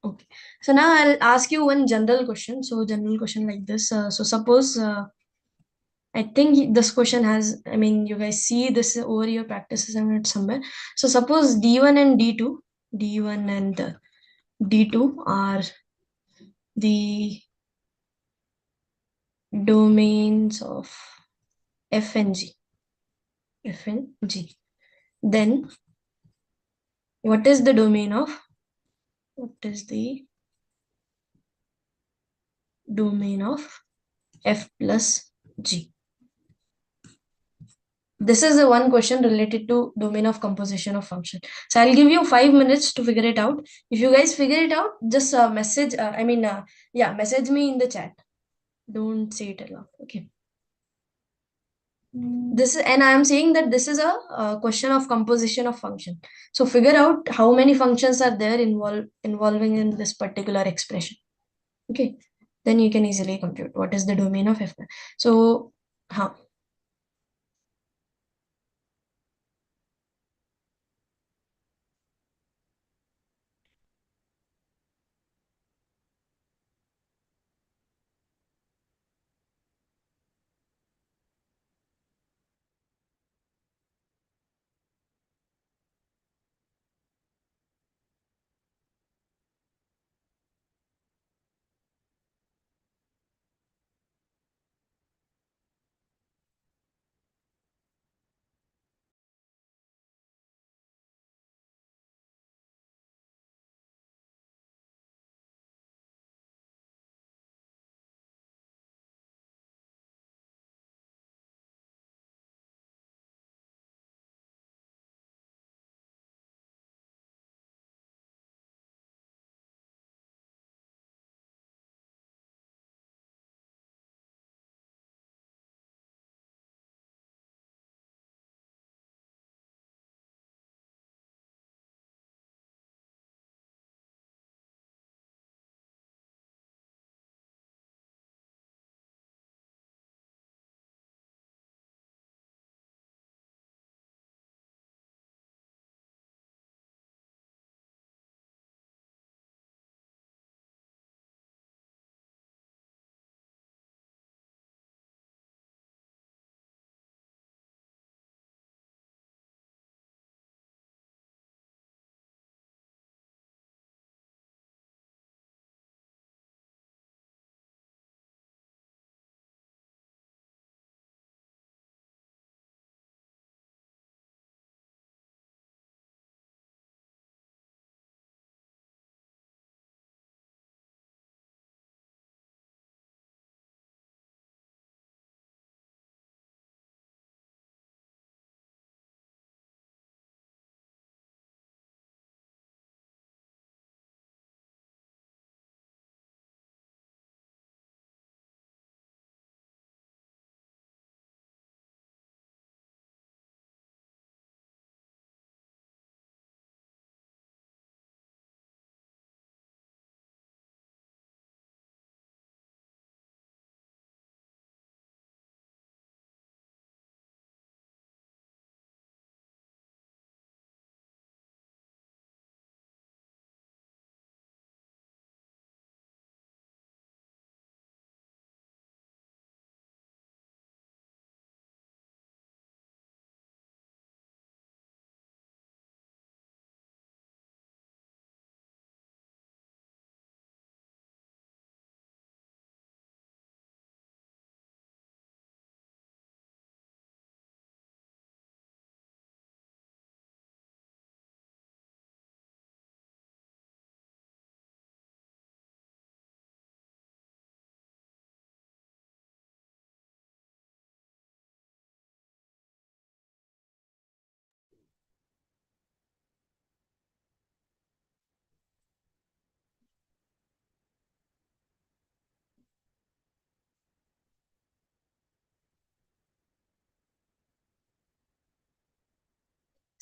Okay. So now I'll ask you one general question. So general question like this. So suppose I think this question has, I mean, you guys see this over your practice assignment somewhere. So suppose D1 and D2, D1 and D2 are the domains of F and G. F and G. Then what is the domain of F plus G? This is the one question related to domain of composition of function. So I'll give you 5 minutes to figure it out. If you guys figure it out, just message, message me in the chat. Don't say it aloud. Okay. And I am saying that this is a question of composition of function. So figure out how many functions are there involving in this particular expression. Okay. Then you can easily compute what is the domain of F. So,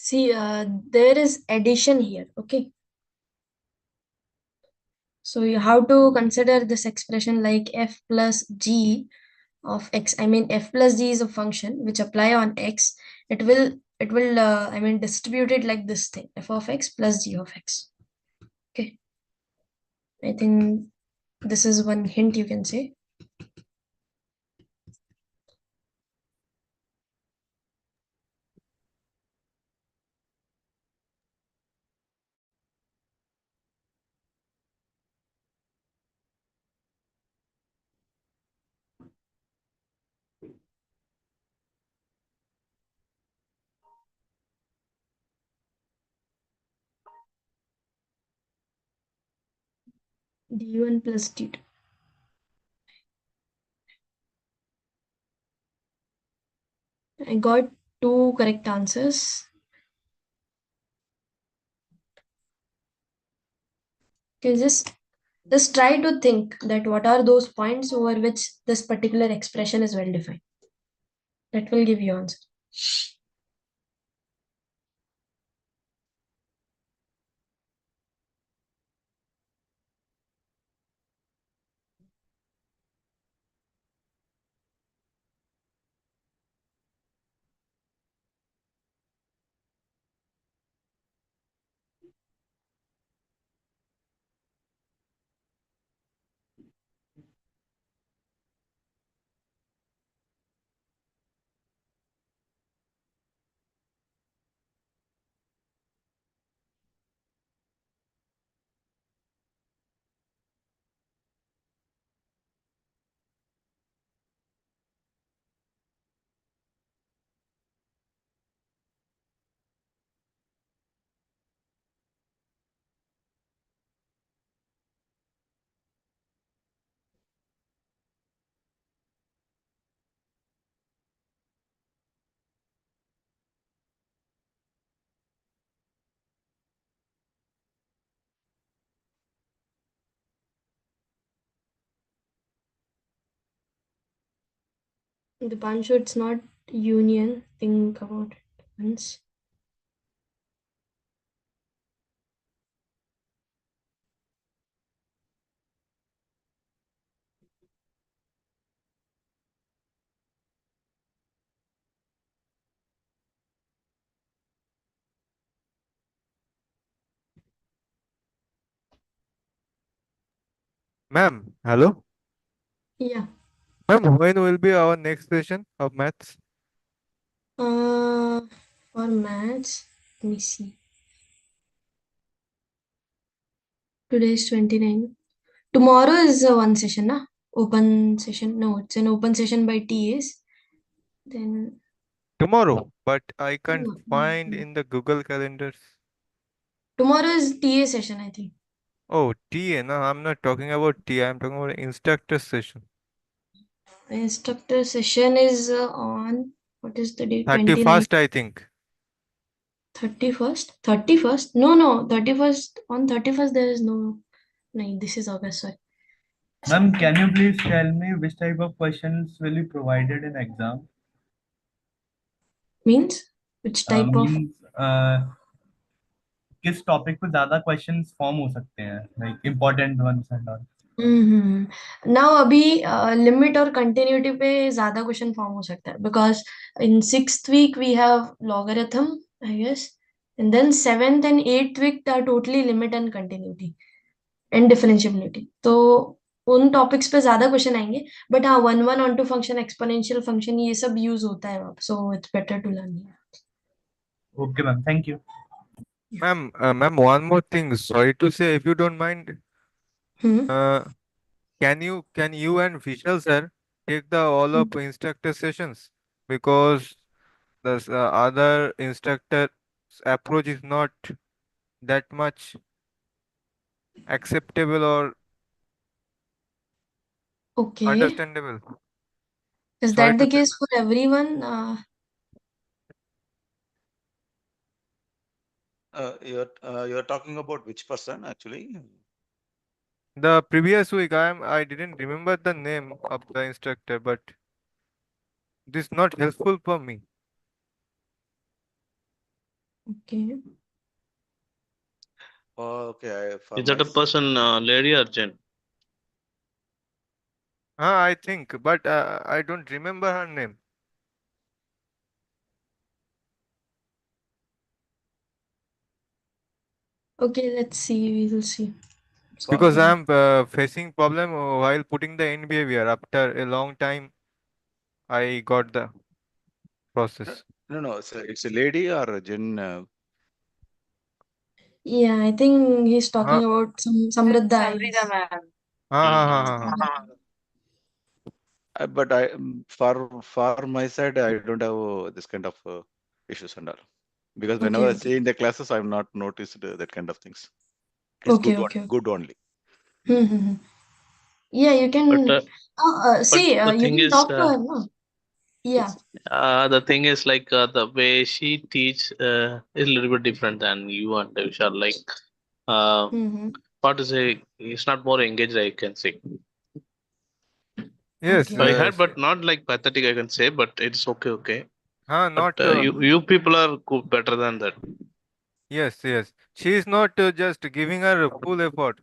See, there is addition here. Okay. So you have to consider this expression like f plus g of x. I mean, f plus g is a function which apply on x. It will I mean distribute it like this thing, f of x plus g of x. Okay. I think this is one hint you can say. d1 plus d2. I got two correct answers. Okay, just try to think that what are those points over which this particular expression is well defined. That will give you answer. The Panshu, it's not union. Think about it once. Ma'am, hello? Yeah. Ma'am, when will be our next session of maths? For maths, let me see. Today is 29. Tomorrow is one session, na? Open session. No, it's an open session by TAs. Then Tomorrow, but I can't no, find no. in the Google calendars. Tomorrow is TA session, I think. Oh, TA. No, I'm not talking about TA. I'm talking about instructor session. Instructor session is on, what is the date? 31st, I think. 31st? 31st? No. 31st. On 31st, there is no. No, this is August, sorry. Ma'am, can you please tell me which type of questions will be provided in exam? Means? Which type of? Means किस topic पे ज्यादा questions form हो सकते हैं like important ones and all now अभी limit और continuity पे ज्यादा क्वेश्चन फॉर्म हो सकता है because in sixth week we have logarithm I guess and then seventh and eighth week are totally limit and continuity and differentiability तो उन topics पे ज्यादा क्वेश्चन आएंगे बट हाँ one one onto function exponential function ये सब use होता है so it's better to learn okay ma'am thank you Ma'am, one more thing. Sorry to say, if you don't mind, here uh, can you and Vishal sir take the all of instructor sessions because the other instructor approach is not that much acceptable or okay understandable. Is Sorry that to the say. Case for everyone You're talking about which person actually? The previous week, I didn't remember the name of the instructor, but this is not helpful for me. Okay. Okay, for Is that a person, lady or gent? I think, but I don't remember her name Okay, let's see. We will see. because Okay. I'm facing problem while putting the end behavior. After a long time, I got the process. no, it's a lady or a gen. Yeah, I think he's Huh? talking about some Samriddha. Mm-hmm. But for my side, I don't have this kind of issues and all. Because whenever Okay, I okay. see in the classes, I've not noticed that kind of things. It's Okay, okay. good only. Mm-hmm. Yeah, you But can but see. the You thing can is, talk to her, no? Yeah. the thing is like the way she teach is a little bit different than you and Vishal. Like, uh, Mm-hmm. what to say? It's not more engaged, I can say. Yes, Okay. I had, but not like pathetic, I can say. But it's okay, okay. But not you people are good, better than that. yes, yes. She is not just giving her full effort.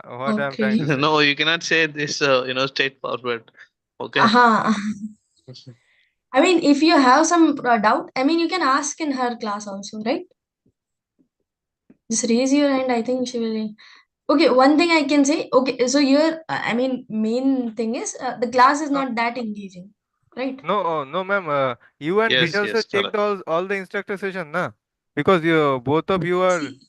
What I'm trying to Okay. say. No, you cannot say this. Straightforward. Okay. Uh-huh. I mean, if you have some doubt, I mean, you can ask in her class also, right? Just raise your hand. I think she will. Okay, one thing I can say. Okay, so your, I mean, main thing is the class is Uh, not that engaging, right? no, no, ma'am. You and Yes, Vishal sir yes, checked correct. all the instructor session, na? Because you both of you are See,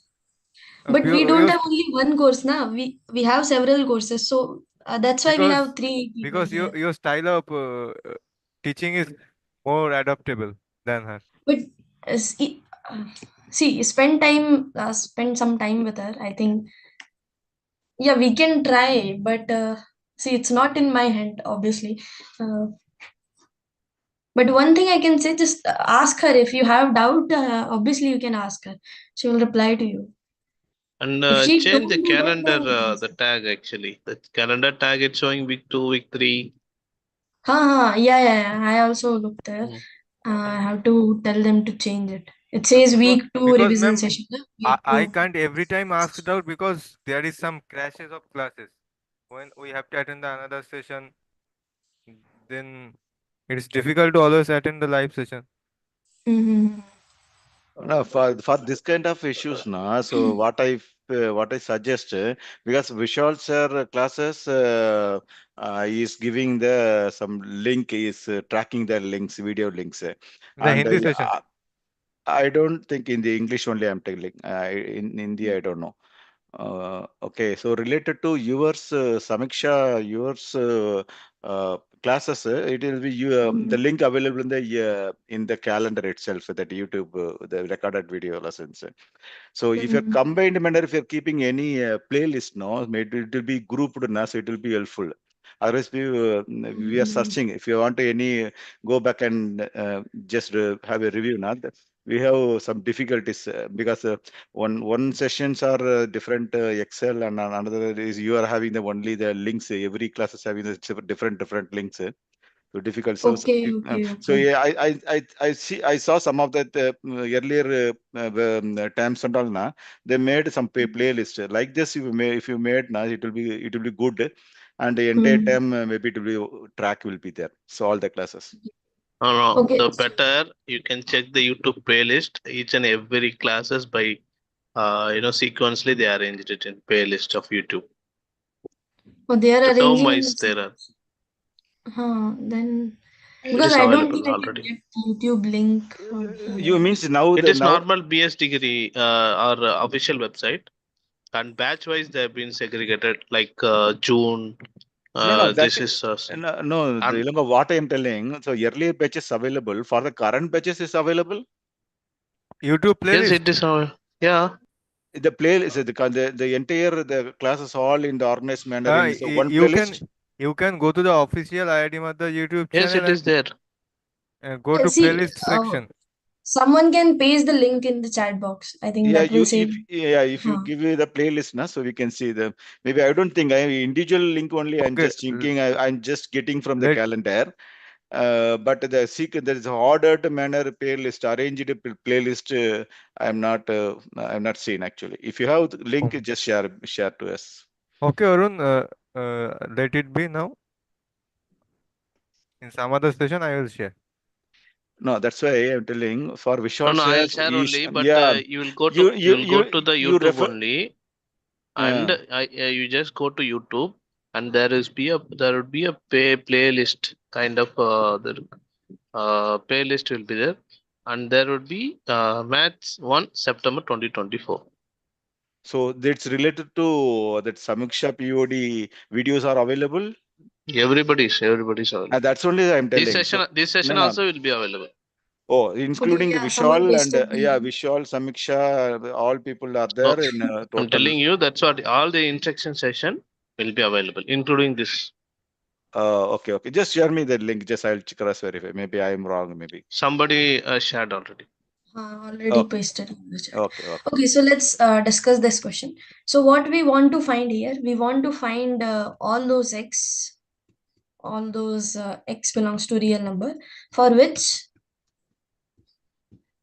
but we don't you have only one course now. We have several courses, so that's why we because have three people here. your style of teaching is more adaptable than her. But see, spend some time with her. I think, yeah, we can try, but see, it's not in my hand, obviously. Uh, but one thing I can say, just ask her if you have doubt. Obviously, you can ask her. She will reply to you. And If she change don't the do that, calendar, then you can the say. tag actually. The calendar tag it's showing week 2, week 3. Yeah, yeah, yeah. I also looked there. Mm. I have to tell them to change it. It says Because week 2 because revision ma'am, session. No? I, Week I 2. can't every time ask it out because there is some crashes of classes. When we have to attend the another session, then it is difficult to always attend the live session. Mm-hmm. No, for this kind of issues, na. So what I suggest, because Vishal sir classes is giving the some link, is tracking the links, video links, The and Hindi session. I don't think in the English only I'm telling. In Hindi I don't know. Okay, so related to yours, Samiksha, yours classes, it will be the link available in the calendar itself, that YouTube, the recorded video lessons. So if you're Mm-hmm. combined manner, if you're keeping any playlist, no, maybe it will be grouped, na, so it will be helpful. Otherwise, we are searching. If you want to any go back and just have a review, na, we have some difficulties because one sessions are different Excel, and another is you are having the only the links. Every class is having the different links. So difficult. Okay, okay, So okay. yeah, I saw some of that earlier times and all. Na, they made some playlist like this. If you made, na, it will be good, and the entire Hmm. time maybe it will be track will be there. So all the classes. No, no. Okay. The better you can check the YouTube playlist. Each and every classes by sequentially they arranged it in playlist of YouTube. Oh, they are The term arranging in the wise there are. sequence. Then It because is I don't available think I can already. get YouTube link from You here. means now It the is now normal BS degree or official website, and batch wise they have been segregated like June. no that This is no the and what I am telling. So earlier batches available for the current batches is available. YouTube yes, it playlist. is. Yeah. The playlist, the entire the classes all in the organized manner in so one playlist. You can go to the official IIT Madras YouTube Yes, channel it is and there. go to See, playlist section. someone can paste the link in the chat box. I think Yeah, that will save. if you Huh. give me the playlist, na, so we can see the maybe I don't think I individual link only. I'm Okay, just thinking I'm just getting from the let calendar. but the sequence, there is a ordered manner playlist, arranged playlist. I'm not seeing actually. If you have the link, Okay. just share to us. Okay, Arun, let it be now. In some other session, I will share. No, that's why I'm telling for visual No, I'll shares. share only, but Yeah, you will go to the you YouTube refer. only, and you just go to YouTube, and there would be a playlist kind of playlist will be there, and there would be Maths 1 September 2024. So that's related to that Samiksha POD videos are available. Everybody's available. That's only I'm This telling. session No. also will be available. Oh, Okay, including yeah, someone Vishal and pasted the link. Vishal, Samiksha, all people are No, there in I'm total. telling you, that's what all the instruction session will be available, including this. Okay. Just share me the link. Just I'll cross verify. Maybe I am wrong. Maybe. Somebody shared already. Already Okay. pasted in the chat. Okay. Okay, so let's discuss this question. So what we want to find here, we want to find all those x belongs to real number for which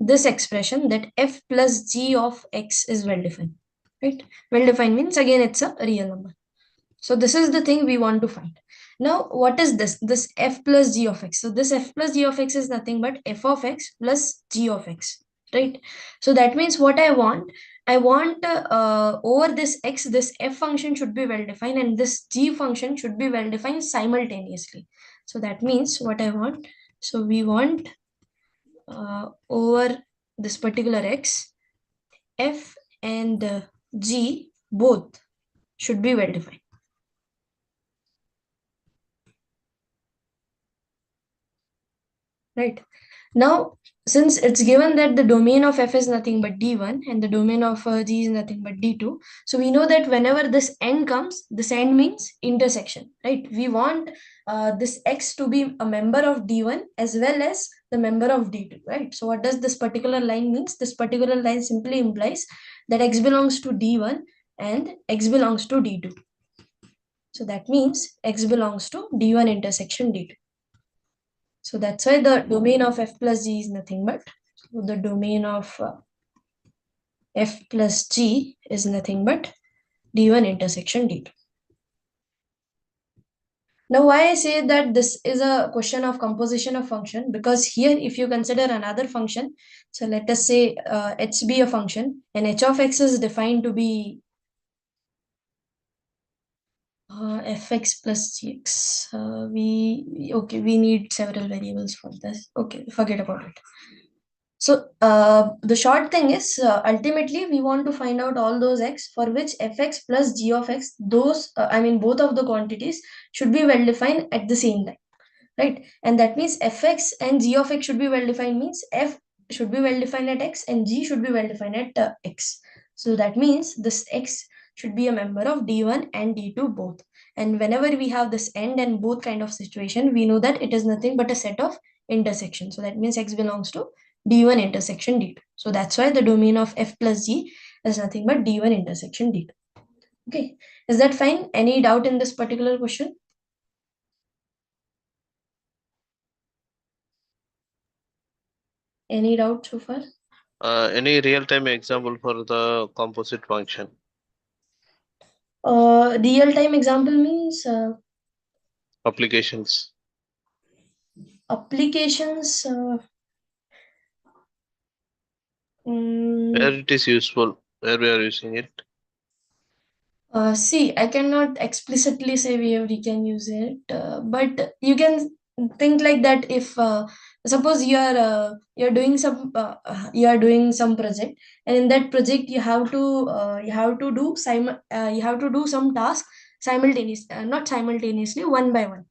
this expression that f plus g of x is well defined, right? Well defined means again it's a real number. So this is the thing we want to find. Now, what is this? This f plus g of x. So this f plus g of x is nothing but f of x plus g of x, right? So that means what I want over this x, this f function should be well defined and this g function should be well defined simultaneously. So that means what I want. So we want over this particular x, f and g both should be well defined. Right. Now, since it's given that the domain of f is nothing but d1 and the domain of g is nothing but d2, so we know that whenever this end comes, this end means intersection, right? We want this x to be a member of d1 as well as the member of d2, right? So what does this particular line means? This particular line simply implies that x belongs to d1 and x belongs to d2. So that means x belongs to d1 intersection d2. So that's why the domain of f plus g is nothing but, so the domain of f plus g is nothing but d1 intersection d2. Now, why I say that this is a question of composition of function, because here if you consider another function, so let us say h be a function and h of x is defined to be fx plus gx. We need several variables for this. Okay, forget about it. So the short thing is ultimately we want to find out all those x for which fx plus g of x, those both of the quantities should be well defined at the same time, right? And that means fx and g of x should be well defined means f should be well defined at x and g should be well defined at x. So that means this x should be a member of d1 and d2 both. And whenever we have this and both kind of situation, we know that it is nothing but a set of intersections. So that means x belongs to d1 intersection d2. So that's why the domain of f plus g is nothing but d1 intersection d2. Okay, is that fine? Any doubt in this particular question? Any doubt so far? Any real-time example for the composite function? Real-time example means Applications. applications. Where it is useful, where we are using it. See, I cannot explicitly say we can use it, but you can think like that. If suppose you're doing some project, and in that project you have to do some task not simultaneously, one by one,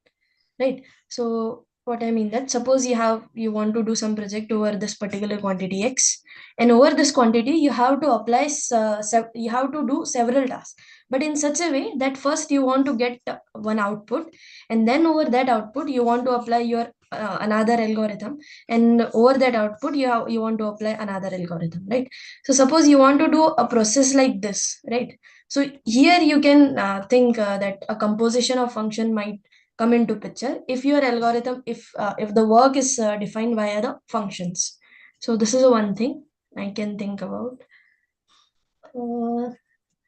right? So what I mean that suppose you want to do some project over this particular quantity x, and over this quantity you have to apply you have to do several tasks, but in such a way that first you want to get one output, and then over that output you want to apply your another algorithm, and over that output you want to apply another algorithm, right? So suppose you want to do a process like this, right? So here you can think that a composition of function might come into picture if your algorithm, if the work is defined via the functions. So this is one thing I can think about.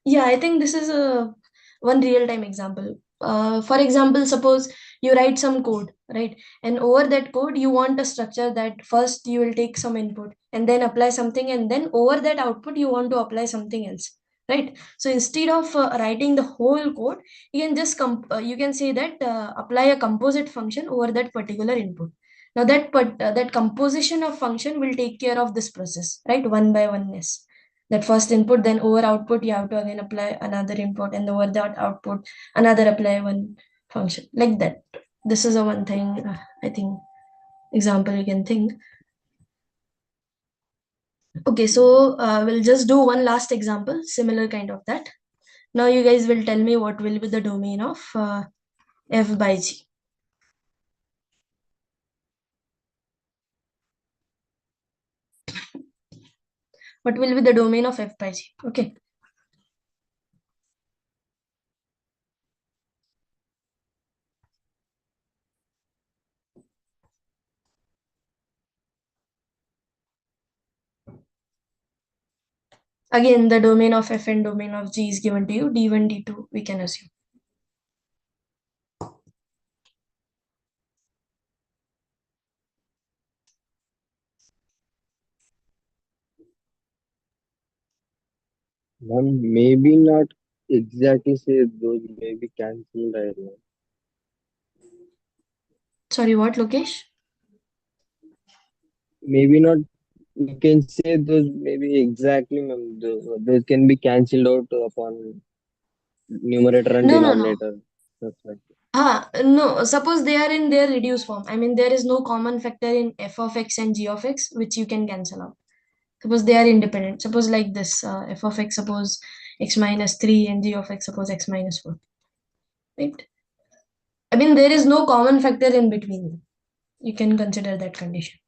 Yeah, I think this is a one real time example. For example, suppose you write some code, right? And over that code, you want a structure that first you will take some input and then apply something, and then over that output, you want to apply something else, right? So instead of writing the whole code, you can just you can say that apply a composite function over that particular input. Now that composition of function will take care of this process, right? One by oneness, that first input, then over output you have to again apply another input, and over that output another apply one function, like that. This is a one thing, I think, example you can think. Okay, so we'll just do one last example similar kind of that. Now you guys will tell me what will be the domain of f by g. What will be the domain of f by g? Okay. Again, the domain of f and domain of g is given to you, d1, d2, we can assume. Maybe not exactly say those may be cancelled. I don't know. Sorry, what, Lokesh? Maybe not. You can say those maybe exactly, ma'am. Those can be cancelled out upon numerator and No, no, no. denominator. That's right. No, suppose they are in their reduced form. I mean, there is no common factor in f of x and g of x, which you can cancel out. Suppose they are independent. Suppose like this, f of x, suppose x minus 3, and g of x, suppose x minus 4. Right? I mean, there is no common factor in between them. You can consider that condition.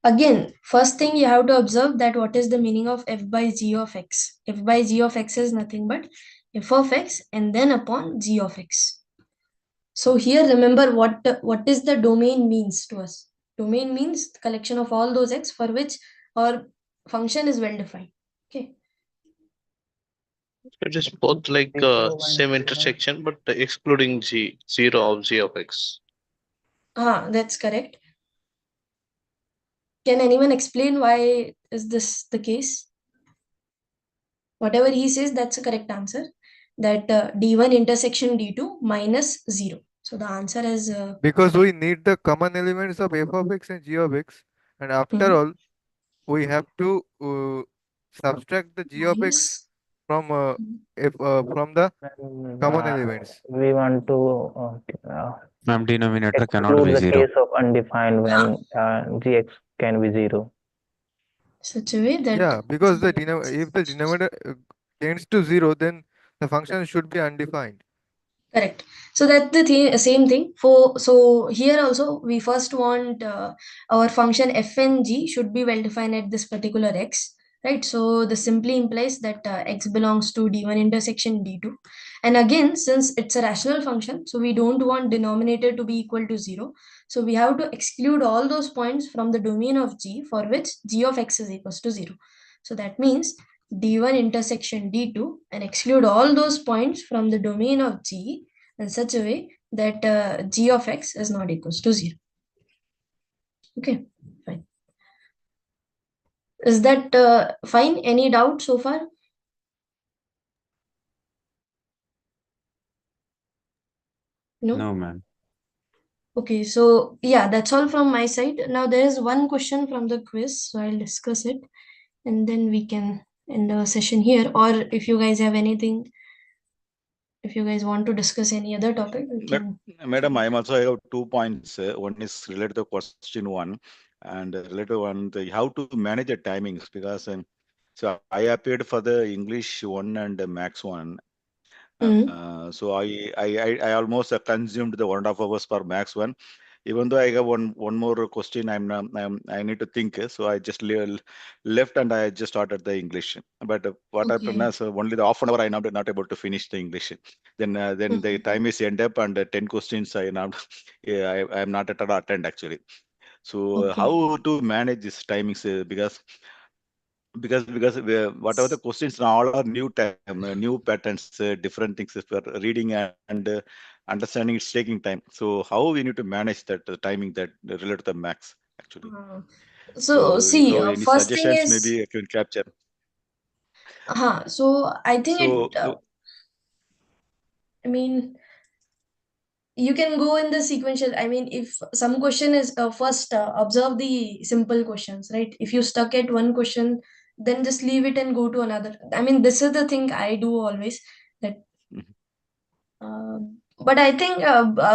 Again, first thing you have to observe that what is the meaning of f by g of x. F by g of x is nothing but f of x and then upon g of x. So here remember what is the domain means to us. Domain means the collection of all those x for which our function is well defined. Okay. It is both like same intersection, but excluding g, 0 of g of x. That's correct. Can anyone explain why is this the case? Whatever he says, that's a correct answer. That d1 intersection d2 minus 0. So the answer is Because we need the common elements of f of x and g of x, and after all, we have to subtract the g of x minus. from from the common elements. We want to Ma'am, denominator cannot exclude be the 0. case of undefined when gx can be 0. Such a way that Yeah, because if the denominator tends to 0, then the function should be undefined. correct. So that's the same thing. So here also we first want our function f and g should be well defined at this particular x, right? So this simply implies that x belongs to d1 intersection d2, and again since it's a rational function, so we don't want denominator to be equal to 0. So we have to exclude all those points from the domain of g for which g of x is equals to 0. So that means d1 intersection d2 and exclude all those points from the domain of g in such a way that g of x is not equals to 0. Okay, fine. Is that fine? Any doubt so far? No? No, ma'am. Okay, so yeah, that's all from my side. Now there is one question from the quiz, so I'll discuss it and then we can end the session here. Or if you guys have anything, if you guys want to discuss any other topic, we can. Madam, I also have 2 points. One is related to question 1 and related to one, how to manage the timings, because so I appeared for the English 1 and Max 1. So I almost consumed the 1.5 hours for Max 1. even though I have one more question, I need to think. So I just left and I just started the English. But what happened Okay. is only the half an hour I not able to finish the English. Then the time is end up and 10 questions I not yeah, I am not at all attend actually. So Okay. how to manage this timings? Because whatever the questions now all are new time, new patterns, different things for reading and understanding. It's taking time. So how we need to manage that timing that related to the max actually. Uh, so So see, any first thing suggestions is, maybe I can capture. so I think So I mean, you can go in the sequential. I mean, if some question is first observe the simple questions, right? If you stuck at one question, then just leave it and go to another. I mean, this is the thing I do always. That, mhm. uh, but I think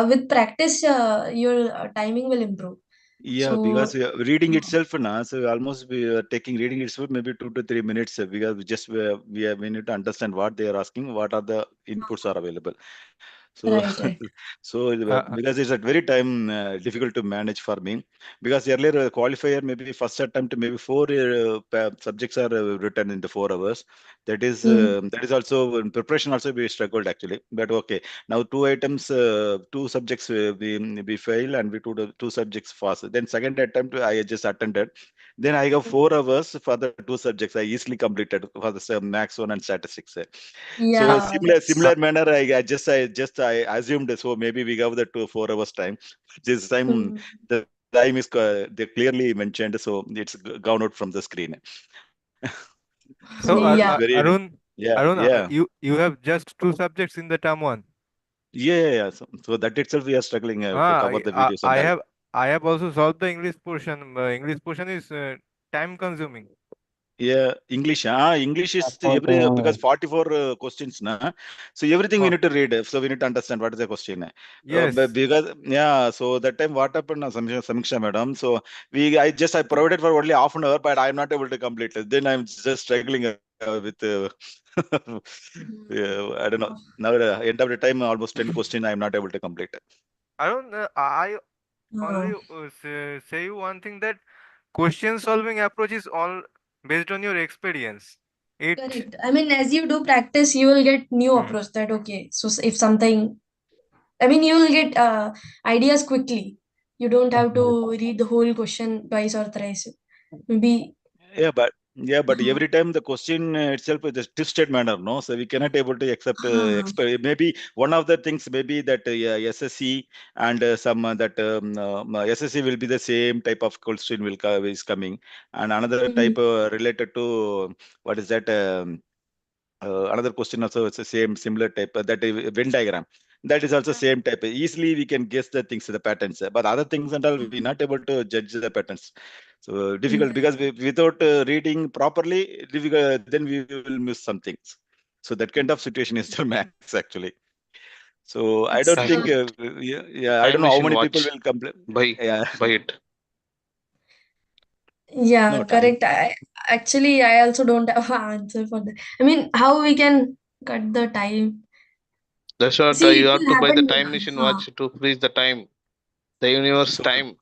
with practice, your timing will improve. Yeah, because So, reading itself now, so almost we are taking reading itself maybe 2 to 3 minutes because we need to understand what they are asking, what are the inputs are available. So, right, right. so Uh, because it's at very time difficult to manage for me because earlier qualifier maybe first attempt maybe four subjects are written in the 4 hours. Mm. That is also in preparation also we struggled actually. But okay, now two items, two subjects we fail and we do the two subjects fast. Then second attempt I just attended. Then I got 4 hours for the two subjects. I easily completed for the max one and statistics. So Yeah, similar manner, I assumed so maybe we have the 2 4 hours time. This time mm, the time is they clearly mentioned, so it's gone out from the screen. so So it's yeah. very yeah Arun, yeah you have just two subjects in the term one. yeah. So that itself we are struggling to cover the videos and all. I have also solved the English portion. English portion is time consuming. Yeah, English. English is every Accounting because 44 questions na. So everything we Oh, need to read. So we need to understand what is the question. yes. Because yeah, so that time what happened, Samiksha madam. So I provided for only half an hour, but I'm not able to complete it. Then I'm just struggling with. Yeah, I don't know. Now end of the time, almost 10 questions I'm not able to complete. Arun, I Uh, only say you one thing that question solving approach is all based on your experience. It Correct. I mean, as you do practice, you will get new Hmm. approach that okay. So if something, I mean, you will get ideas quickly. You don't have to read the whole question twice or thrice. Maybe. But every time the question itself is a twisted manner, no? So we cannot able to accept, Uh, maybe one of the things maybe that yeah, SSC and some SSC will be the same type of question is coming, and another mhm. type related to what is that? Another question also it's the same similar type that Venn diagram that is also same type easily we can guess the things the patterns but other things and all we not able to judge the patterns so difficult Yeah. because without reading properly difficult, then we will miss some things so that kind of situation is still max actually so I don't It's think Time yeah I don't time know how machine many people watch will complain by yeah it. yeah, no time correct. I also don't have an answer for that. I mean, how we can cut the time? That's what See, you it have will to buy the happen. time machine watch to freeze the time, the universe so time,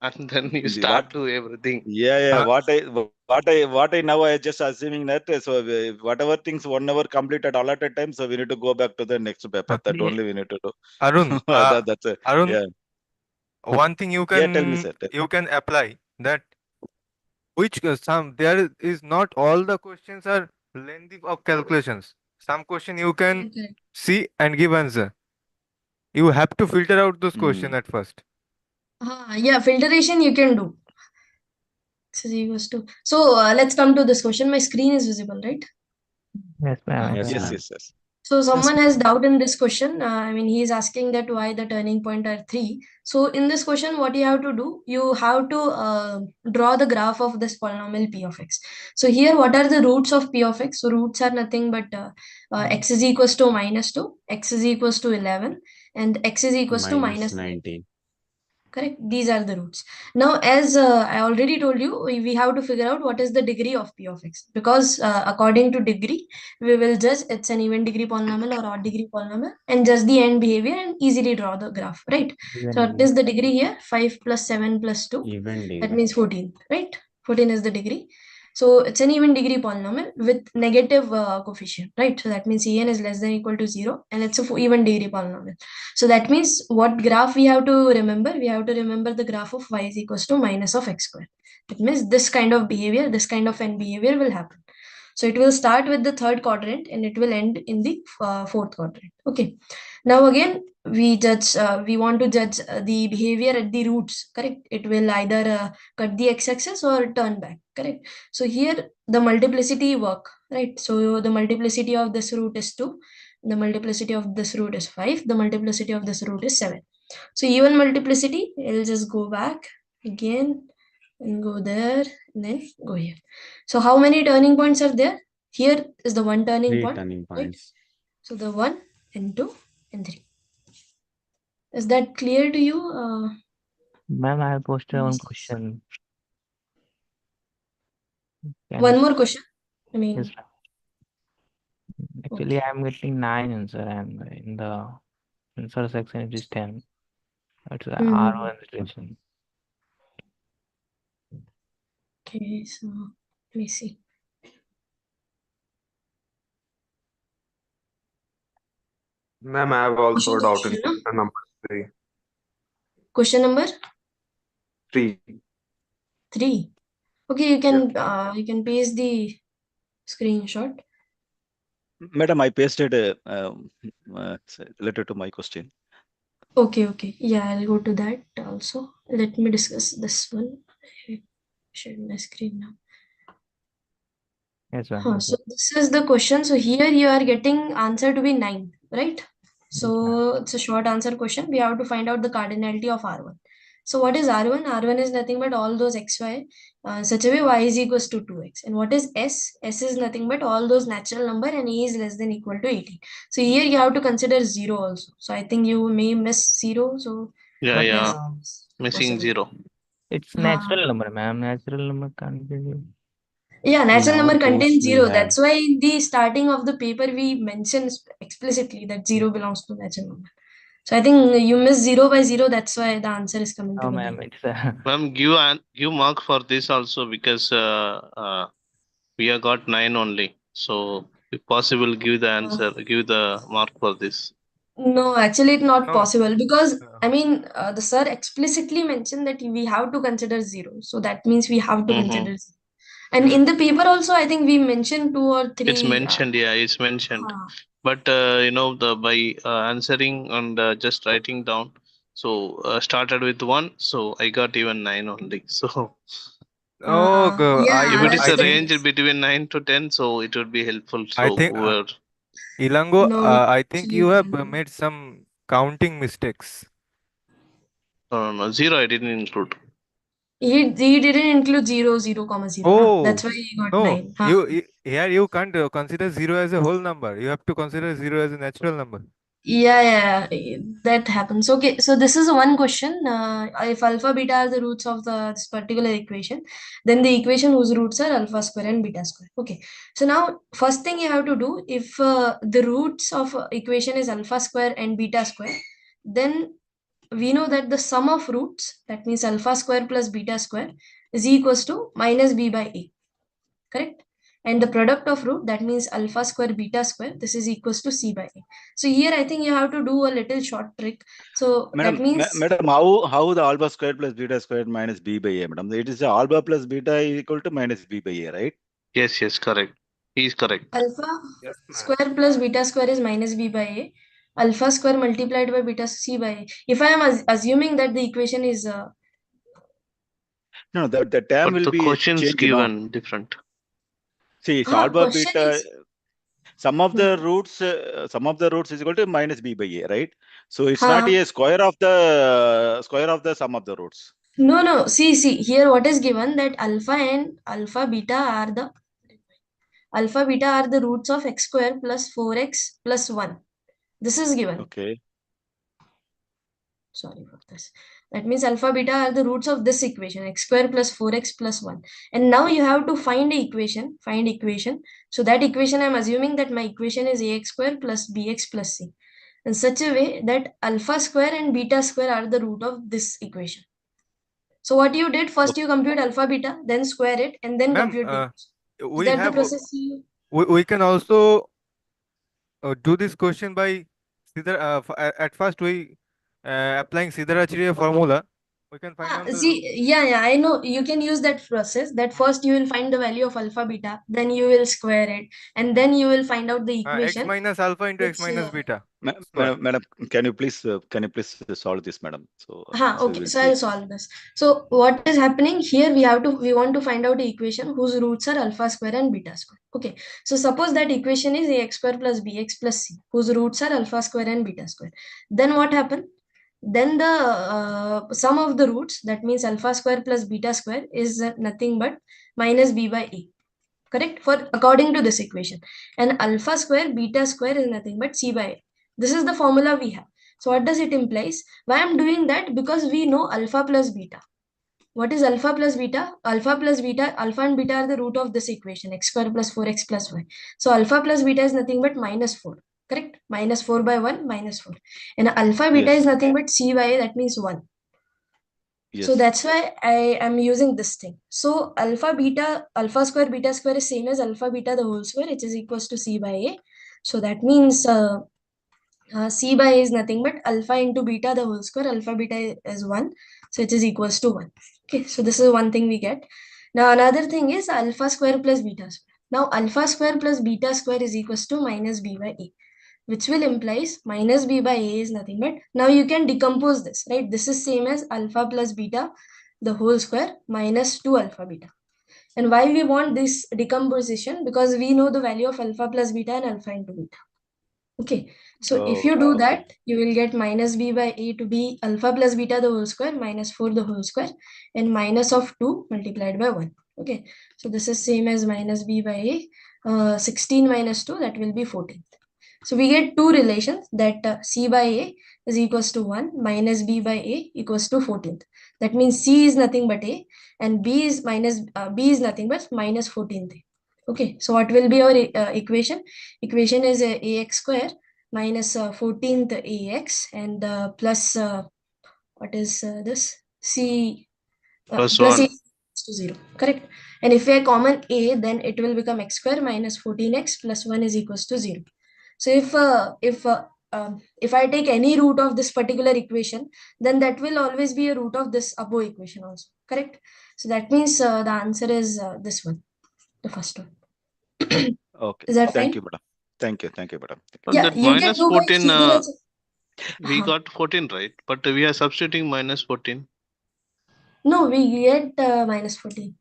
and then you what start do everything. Yeah. uh, What I now I just assuming that so whatever things 1 hour completed allotted time, so we need to go back to the next paper. That Okay. only we need to do. Arun, That's it. Arun, Yeah. one thing Yeah. Tell me, sir. you can apply that which some there is not all the questions are lengthy of calculations. Some question you can Correct, correct. see and give answer. You have to filter out those Mm. question at first. Yeah, filtration you can do. X is equals to. So let's come to this question. My screen is visible, right? Yes, ma'am. Uh, Yes, Yes, Yes. ma'am. ma'am. Yes. Yes. So Yes. someone has doubt in this question. I mean, he is asking that why the turning point are three. So in this question, what you have to do, you have to draw the graph of this polynomial p of x. So here, what are the roots of p of x? So roots are nothing but x is equals to minus 2, x is equals to 11, and x is equals to Minus minus 9. 19. Correct. These are the roots. Now, as I already told you, we have to figure out what is the degree of p of x, because according to degree, we will judge it's an even degree polynomial or odd degree polynomial and just the end behavior and easily draw the graph, right? So what is the degree here? 5 plus 7 plus 2. Even That degree. means 14, right? 14 is the degree. So it's an even degree polynomial with negative coefficient, right? So that means en is less than or equal to 0 and it's a even degree polynomial. So that means what graph we have to remember? We have to remember the graph of y is equals to minus of x square. That means this kind of behavior, this kind of n behavior will happen. So it will start with the third quadrant and it will end in the fourth quadrant. Okay. Now again, we want to judge the behavior at the roots, correct? It will either cut the x-axis or turn back, correct? So here the multiplicity work, right? So the multiplicity of this root is 2. The multiplicity of this root is 5. The multiplicity of this root is 7. So even multiplicity, it'll just go back again and go there and then go here. So how many turning points are there? Here is the one turning 3 point, turning right? points. So the 1 and 2 and 3. Is that clear to you? Ma'am, I have posted one Yes. question. Can One you- more question. I mean, Yes, ma'am. Actually, okay. I'm getting 9 answer, and in the answer section it is 10. It's a Mhm. R1 relation. Okay, so let me see. Ma'am, I have also a doubt in Question, no? question number three. Question number Three. 3. Okay, you can paste the screenshot. Madam, I pasted related to my question. Okay. Yeah, I'll go to that also. Let me discuss this one. I share my screen now. Yes, ma'am. So this is the question. So here you are getting answer to be 9, right? Yes, So ma'am. it's a short answer question. We have to find out the cardinality of R1. So what is R1? R1 is nothing but all those xy such a way y is equals to 2x. And what is S? S is nothing but all those natural number and a is less than or equal to 18. So here you have to consider 0 also. So I think you may miss 0. So Yeah, But yeah. it's Missing possible. 0. it's Uh, natural number, ma'am. Natural number can't be zero. Yeah, In natural our number course, contains we 0. have. That's why in the starting of the paper, we mention explicitly that 0 belongs to natural number. So I think you miss 0 by 0. That's why the answer is coming to No, be ma'am. 9. It's Ma'am, give mark for this also because we have got 9 only. So if possible, give the Uh, answer, give the mark for this. no, actually, it's not No. possible because I mean, the sir explicitly mentioned that we have to consider 0. So that means we have to consider 0. And in the paper also, I think we mentioned 2 or 3. It's mentioned, yeah, it's mentioned. But the by answering and just writing down, so started with 1, so I got even 9 only. So Oh, Yeah, if it is I a think range between 9 to 10, so it would be helpful. I So think whoever, Ilango, no, I think actually, you have made some counting mistakes. no, 0 I didn't include. he didn't include 0, 0, comma 0. That's Oh, why he got no. 9. Here you can't consider zero as a whole number. You have to consider zero as a natural number. Yeah, that happens. Okay, so this is one question. If alpha beta are the roots of this particular equation, then the equation whose roots are alpha square and beta square. Okay, so now first thing you have to do, if the roots of equation is alpha square and beta square, then we know that the sum of roots, that means alpha square plus beta square, is equals to minus b by a. Correct? And the product of root, that means alpha square beta square, this is equals to c by a. So here I think you have to do a little short trick. So that means Madam, how the alpha squared plus beta squared minus b by a, madam? It is the alpha plus beta is equal to minus b by a, right? Yes, correct. He is correct. alpha Yes, ma'am. square plus beta square is minus b by a. Alpha square multiplied by beta c by a. If I am assuming that the equation is No, the term But will the be questions changed, you know. given different. See, it's alpha question beta. is Some of the roots is equal to minus b by a, right? So it's not huh, a square of the sum of the roots. no. See. Here what is given that alpha and alpha beta are the roots of x square plus 4x plus 1. This is given. Okay. Sorry for this. That means alpha beta are the roots of this equation, x square plus 4x plus 1. And now you have to find equation. So that equation, I'm assuming that my equation is ax square plus bx plus c, in such a way that alpha square and beta square are the root of this equation. So what you did, first you compute alpha beta, then square it, and then Ma'am, compute beta. Is we that the have process you... we can also do this question by at first we applying Siddharacharya formula. We can find out the Yeah, I know. You can use that process. That first you will find the value of alpha beta, then you will square it, and then you will find out the x equation. minus alpha into x Which, minus beta square. Madam, can you please solve this, madam? So okay, we'll so see. I'll solve this. So what is happening here? We want to find out the equation whose roots are alpha square and beta square. Okay, so suppose that equation is ax square plus bx plus c, whose roots are alpha square and beta square. Then what happened? Then the sum of the roots, that means alpha square plus beta square, is nothing but minus b by a. Correct? For according to this equation. And alpha square beta square is nothing but c by a. This is the formula we have. So what does it implies? Why I'm doing that? Because we know alpha plus beta. What is alpha plus beta? Alpha and beta are the root of this equation, x square plus 4x plus y. So alpha plus beta is nothing but minus 4. Correct? Minus 4 by 1, minus 4. And alpha beta is nothing but c by a, that means 1. So that's why I am using this thing. So alpha square beta square is same as alpha beta the whole square, which is equals to c by a. So that means c by a is nothing but alpha into beta the whole square. Alpha beta is 1. So it is equals to 1. Okay, so this is one thing we get. Now another thing is alpha square plus beta square. Now alpha square plus beta square is equals to minus b by a, which will implies minus b by a is nothing but, now you can decompose this, right? This is same as alpha plus beta the whole square minus 2 alpha beta. And why we want this decomposition? Because we know the value of alpha plus beta and alpha into beta. Okay, so if you do that, you will get minus b by a to be alpha plus beta the whole square minus 4 the whole square and minus of 2 multiplied by 1. Okay, so this is same as minus b by a, 16 minus 2, that will be 14. So we get two relations, that c by a is equals to 1 minus b by a equals to 14th. That means c is nothing but a and b is nothing but minus 14th. Okay, so what will be our equation? Equation is ax square minus 14th ax and plus what is this? C Plus plus a 1. is to 0. Correct? And if we are common a, then it will become x square minus 14x plus 1 is equals to 0. So if I take any root of this particular equation, then that will always be a root of this above equation also. Correct? So that means the answer is this one, the first one. Okay. Is that Thank fine? you, madam. Thank you, madam. And Yeah, that you can minus do by 14, we Uh-huh. got 14, right? But we are substituting minus 14. No, we get minus 14.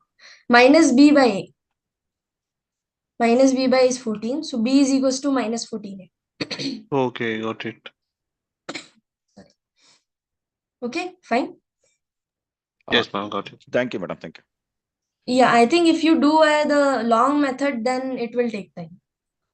Minus b by a. Minus b by is 14. So b is equals to minus 14. Okay, got it. Okay, fine. Yes, ma'am, got it. Thank you, madam. Thank you. Yeah, I think if you do the long method, then it will take time.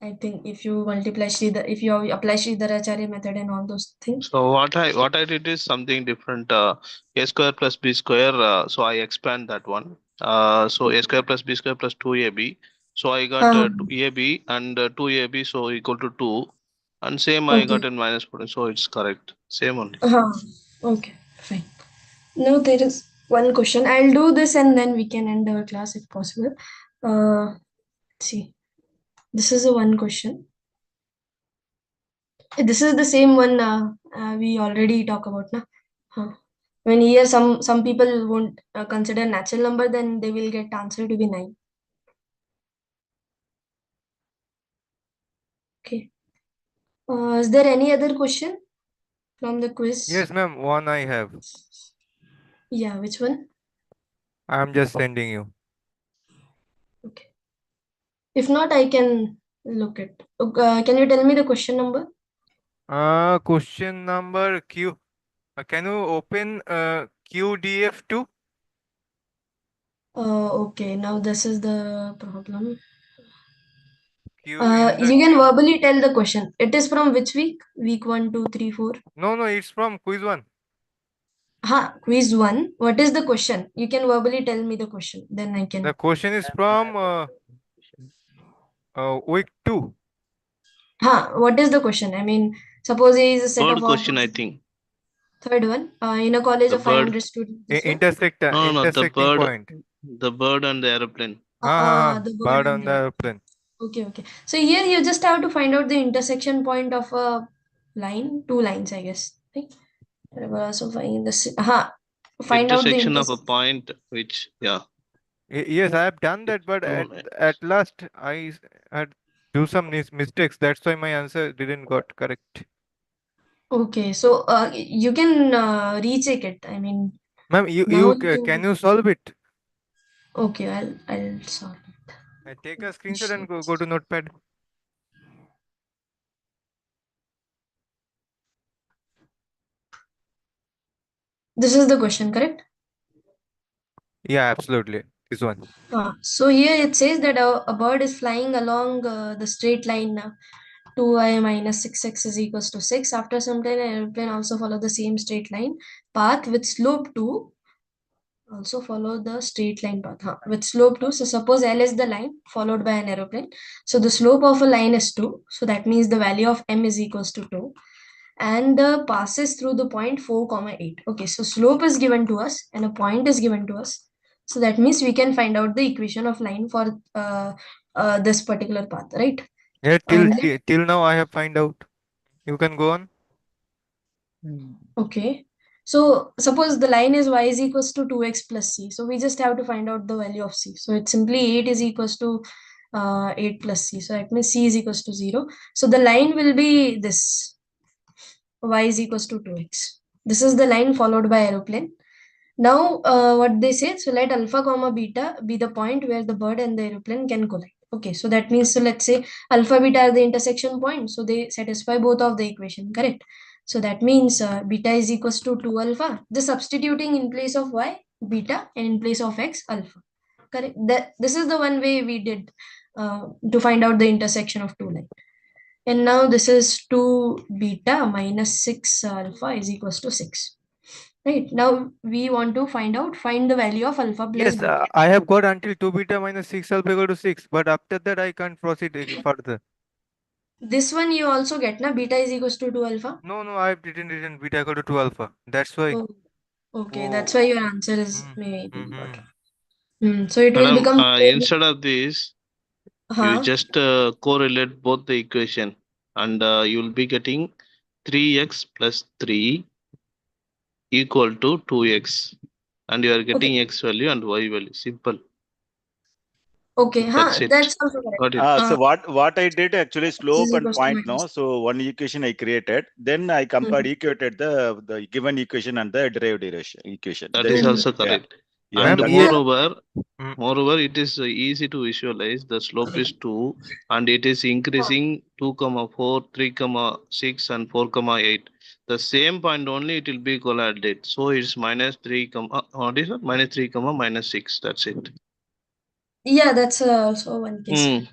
I think if you if you apply Sridharacharya method and all those things. So what I did is something different. A square plus b square. So I expand that one. So a square plus b square plus 2ab. So I got ab and 2ab, so equal to 2. And same I got Okay. in minus 14. So it's correct. Same only. Okay, fine. Now there is one question. I'll do this and then we can end our class if possible. Let's see. This is a one question. This is the same one we already talk about, na? When here some people won't consider natural number, then they will get answer to be 9. Okay. Is there any other question from the quiz? Yes, ma'am. One I have. Yeah, which one? I'm just sending you. Okay. If not, I can look it. Can you tell me the question number? Question number Q. Can you open QDF2? Okay, now this is the problem. Q in the... You can verbally tell the question. It is from which week? Week 1, 2, 3, 4? No, it's from quiz 1. Quiz 1. What is the question? You can verbally tell me the question. Then I can. The question is from week 2. What is the question? I mean, suppose there is a set Third of all question, I possible. think. Third one. In a college The of bird. 500 students. This one. No, the Intersecting bird, point. the bird and the aeroplane. The bird Bird and on the the airplane. Okay. So here you just have to find out the intersection point of a line, two lines, I guess. Right? So find find out the Intersection of a intersection. point, which, yeah. Yes, I have done that, but at last I had do some mistakes. That's why my answer didn't got correct. Okay, so you can recheck it. I mean, Ma'am, now can you solve it? Okay, I'll solve it. I take a screenshot and go to Notepad. This is the question, correct? Yeah, absolutely. This one. So here it says that a bird is flying along the straight line 2i minus 6x is equals to 6. After some time, an airplane also follow the same straight line path with slope 2. Also follow the straight line path with slope 2. So suppose L is the line followed by an aeroplane. So the slope of a line is 2. So that means the value of m is equals to 2. And passes through the point 4 comma 8. Okay, so slope is given to us and a point is given to us. So that means we can find out the equation of line for this particular path, right? Yeah, And till now I have find out. You can go on. Okay, so suppose the line is y is equals to 2x plus c. So we just have to find out the value of c. So it's simply 8 is equals to 8 plus c. So that means c is equals to 0. So the line will be this y is equals to 2x. This is the line followed by aeroplane. Now, what they say, so let alpha comma beta be the point where the bird and the aeroplane can collide. Okay, so that means, so let's say alpha beta are the intersection points, so they satisfy both of the equation, correct? So that means beta is equals to 2 alpha. Just substituting in place of y, beta, and in place of x, alpha. Correct. This is the one way we did to find out the intersection of two lines. And now this is 2 beta minus 6 alpha is equals to 6. Right, now we want to find the value of alpha plus Yes, beta. I have got until 2 beta minus 6 alpha equal to 6, but after that I can't proceed further. This one you also get, na? Beta is equals to 2 alpha. No, I didn't beta equal to 2 alpha. That's why. Oh, okay, that's why your answer is maybe not. So it will Madam, become instead of this, you just correlate both the equation and you will be getting 3x plus 3 equal to 2x, and you are getting x value and y value. Simple. Okay, That's it. that's also correct. Got it. So what I did actually slope and equals to point minus. now. So one equation I created, then I compared equated the given equation and the derived equation. That Then is it, also correct. yeah, And that- moreover, it is easy to visualize. The slope is 2, and it is increasing 2 comma 4, 3 comma 6, and 4 comma 8. The same point only it will be collided. So it's minus 3 comma what is it? Minus 3 comma minus 6. That's it. Yeah, that's also one case.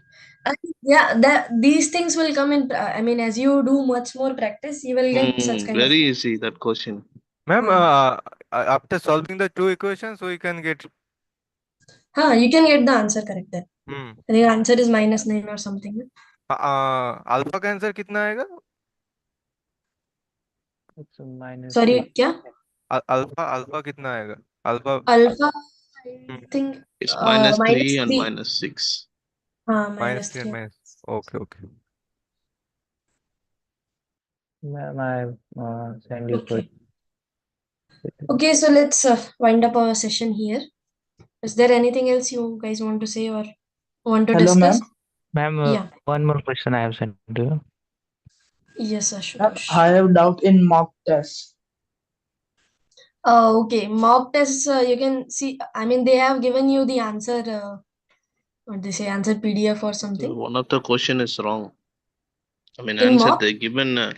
Yeah, these things will come in. I mean, as you do much more practice, you will get such kind of. Very easy that question. Ma'am, after solving the two equations, we can get. You can get the answer correct then. I think answer is minus 9 or something. Alpha का answer कितना आएगा? Sorry, क्या? Alpha कितना आएगा? Alpha I think it's minus 3 and 3. minus 6. Minus 3 3. minus. Okay. Ma'am, I send you for. Okay, so let's wind up our session here. Is there anything else you guys want to say or want to Hello, discuss? Ma'am, Yeah. one more question I have sent to you. Yes, Ashutosh. I have doubt in mock test. Okay, mock tests, you can see, I mean, they have given you the answer, what they say, answer PDF or something. One of the question is wrong. I mean, In answer mock? they given, the